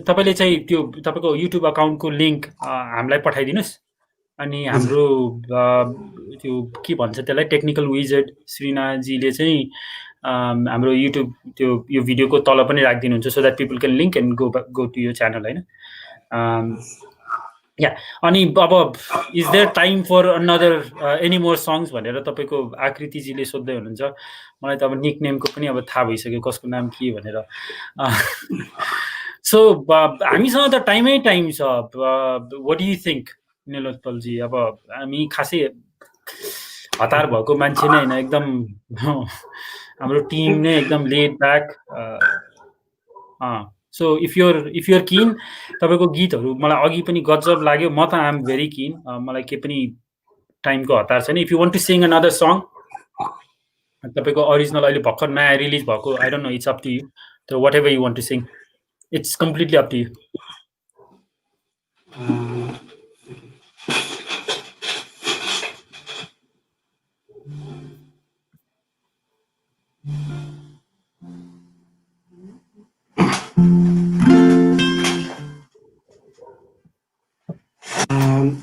A: तपाईले चाहिँ त्यो तपाईको युट्युब अकाउन्टको लिंक हामीलाई पठाइदिनुस्. अनि हाम्रो त्यो के भन्छ त्यसलाई टेक्निकल विजेट श्रीना जीले चाहिँ हाम्रो युट्युब त्यो यो भिडियोको तल पनि राखिदिनुहुन्छ, so that people can link and go to यो च्यानल हैन. या अनि अब is there time for another any more songs भनेर तपाईको आकृति जीले सोध्दै हुनुहुन्छ. मलाई त अब निक नेमको पनि अब थाहा भइसक्यो कसको नाम के भनेर. सो हामीसँग त टाइम छ. What do you think Nilotpal ji? अब हामी खासै हतार भएको मान्छे नै हैन, एकदम हाम्रो टिम नै एकदम laid back. So if you're keen, तपाईको गीतहरु मलाई अघि पनि गजब लाग्यो. म त आइ एम भेरी किन, मलाई के पनि टाइमको हतार छैन. If you want to sing another song, तपाईको ओरिजिनल अहिले भर्खर नयाँ रिलिज भएको, I don't know, it's up to you. तर whatever you want to sing, it's completely up to you.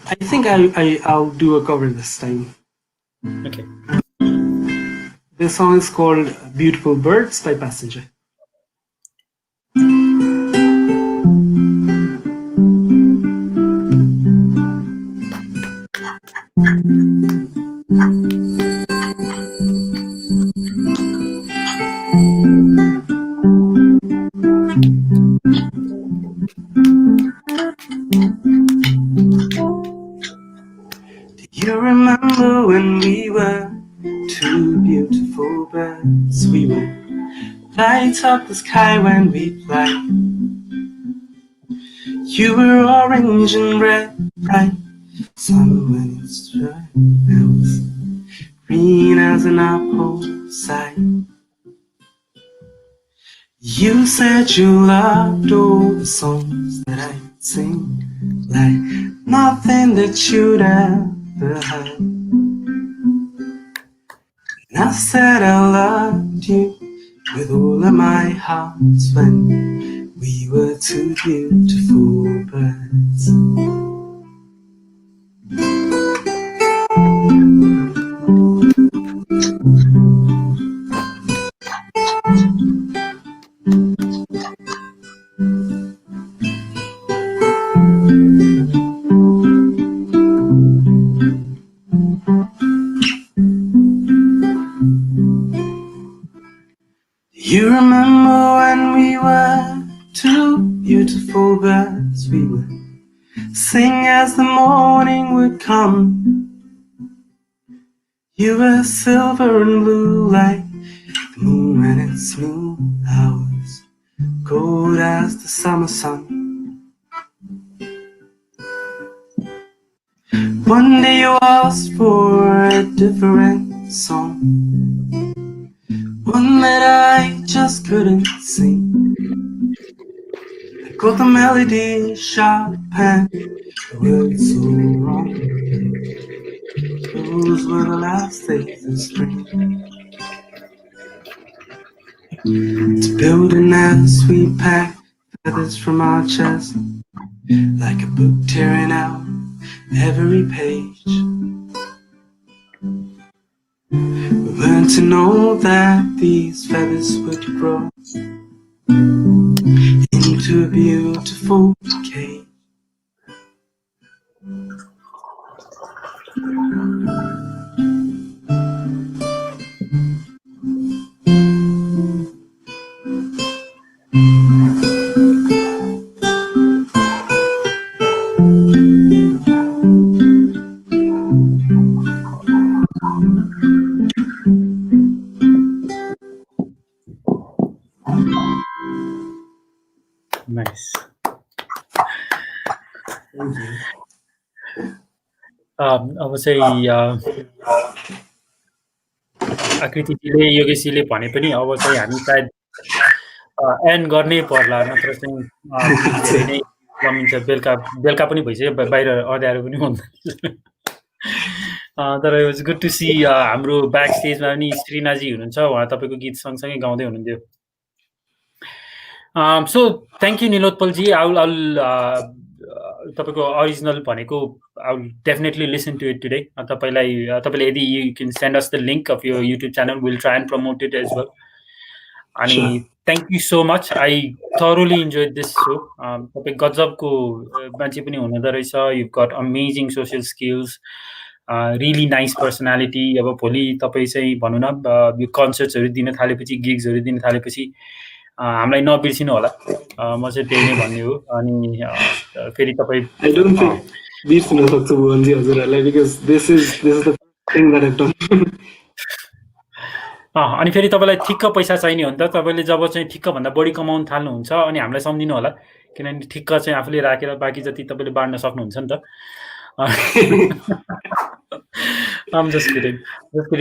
B: I think I'll do a cover this time.
A: Okay.
B: This song is called Beautiful Birds by Passenger. lights up the sky when we fly. You were orange and red, bright. Summer when it's dry. I was green as an apple side. You said you loved all the songs that I sing, like nothing that you'd ever heard. And I said I loved you with all of my heart when we were two beautiful birds. You remember when we were two beautiful birds? We would sing as the morning would come. You were silver and blue like the moon when it's new. I was cold as the summer sun. One day you asked for a different song, one that I just couldn't sing. I got the melody sharp and the words so wrong. Those were the last days of spring. To build a nest we packed feathers from our chest, like a book tearing out every page. We learned to know that these feathers would grow into a beautiful cage.
A: Nice.
B: Thank you.
A: अब चाहिँ आकृतिजीले योगेशजीले भने पनि अब चाहिँ हामी सायद एन्ड गर्नै पर्ला, नत्र चाहिँ धेरै नै कमिन्छ। बेलुका पनि भइसक्यो, बाहिर अँध्यारो पनि हुँदैन। तर it was good to see हाम्रो ब्याक स्टेजमा पनि श्रीनाजी हुनुहुन्छ, उहाँ तपाईँको गीत सँगसँगै गाउँदै हुनुहुन्थ्यो। So thank you Nilotpalji. तपाईँको अरिजिनल भनेको I will definitely listen to it today. तपाईँले यदि you can send us the link of यो YouTube channel, will try and promote it as well. अनि thank you so much, I thoroughly enjoy this show. तपाईँ गजबको मान्छे पनि हुनुहुँदो रहेछ। You got amazing social skills, really nice personality. अब भोलि तपाईँ चाहिँ भनौँ न यो कन्सर्ट्सहरू दिन थालेपछि, गिग्सहरू दिन थालेपछि हामीलाई नबिर्सिनु होला। म चाहिँ त्यही नै भन्ने हो। अनि फेरि तपाईँ
B: I don't think बिर्सिन सक्छु भुवनजी हजुरहरूलाई, because this is the thing that I've done.
A: अनि फेरि तपाईँलाई ठिक्क पैसा चाहिने हो नि त। तपाईँले जब चाहिँ ठिक्कभन्दा बढी कमाउन थाल्नुहुन्छ अनि हामीलाई सम्झिनु होला, किनभने ठिक्क चाहिँ आफूले राखेर बाँकी जति तपाईँले बाँड्न सक्नुहुन्छ नि त। I'm just kidding.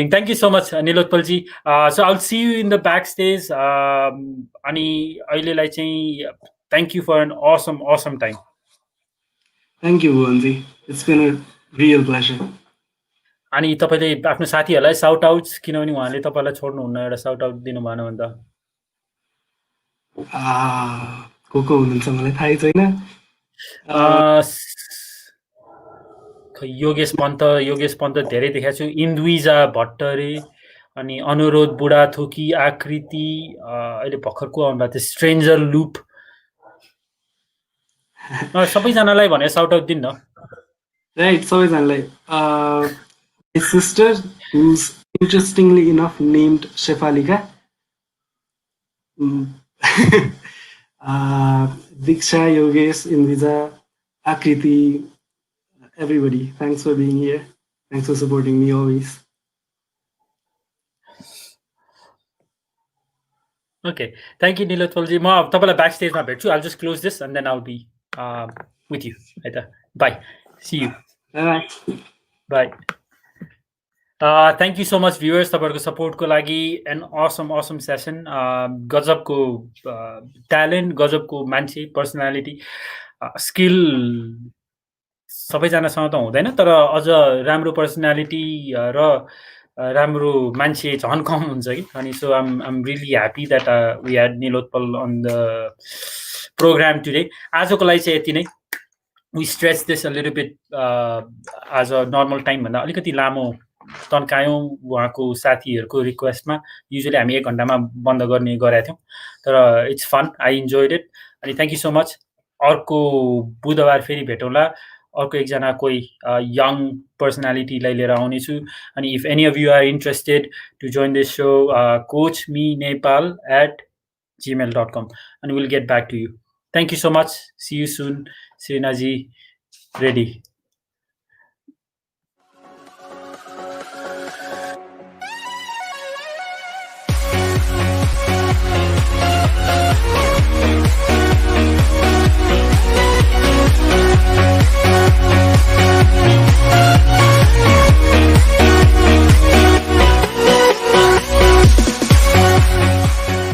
A: Thank you so much, Nilotpalji. So I'll see you in the backstage. अनि अहिलेलाई चाहिँ thank you for an awesome time.
B: Thank you, Bhuvanji. It's been a real pleasure.
A: अनि तपाईँले आफ्नो साथीहरूलाई साउट आउट्स, किनभने उहाँले तपाईँलाई छोड्नुहुन्न, एउटा साउट आउट दिनु भएन भने त।
B: को हुनुहुन्छ मलाई थाहै छैन।
A: योगेश पन्त धेरै देखाएको छु। इन्दुइजा भट्टरे, अनि अनुरोध बुढाथोकी, आकृति, अहिले भर्खर को आउनु भएको थियो, स्ट्रेन्जर लुप, सबैजनालाई भने साउट आउट दिनु न।
B: राइट, सबैजनालाई। My sister, who's interestingly enough named Shefalika. Diksha, Yogesh, Indija, Akriti, everybody. Thanks for being here. Thanks for supporting me always.
A: Okay. Thank you, Nilotpalji. म तपाईँलाई ब्याक स्टेजमा भेट्छु. I'll just close this and then I'll be with you. है त. Bye. See you. Bye. Thank you so much, viewers. तपाईँहरूको सपोर्टको लागि an awesome session. गजबको ट्यालेन्ट, गजबको मान्छे, पर्सनालिटी, स्किल सबैजनासँग त हुँदैन, तर अझ राम्रो पर्सनालिटी र राम्रो मान्छे झन् कम हुन्छ कि. अनि so I'm really happy that we had Nilotpal on the program today. आजको लागि चाहिँ यति नै. We stretched this a little bit as a normal time भन्दा अलिकति लामो तन्कायौँ उहाँको साथीहरूको रिक्वेस्टमा. युजुअली हामी 1 घण्टामा बन्द गर्ने गरेका थियौँ, तर it's fun. I enjoyed it. अनि थ्याङ्क यू सो मच. अर्को बुधबार फेरि भेटौँला. अर्को एकजना कोही यङ पर्सनालिटीलाई लिएर आउनेछु. अनि if any of you are interested to join this so, coachmenepal@gmail.com and we'll get back to you. Thank you so much. See you soon. Srinaji, ready.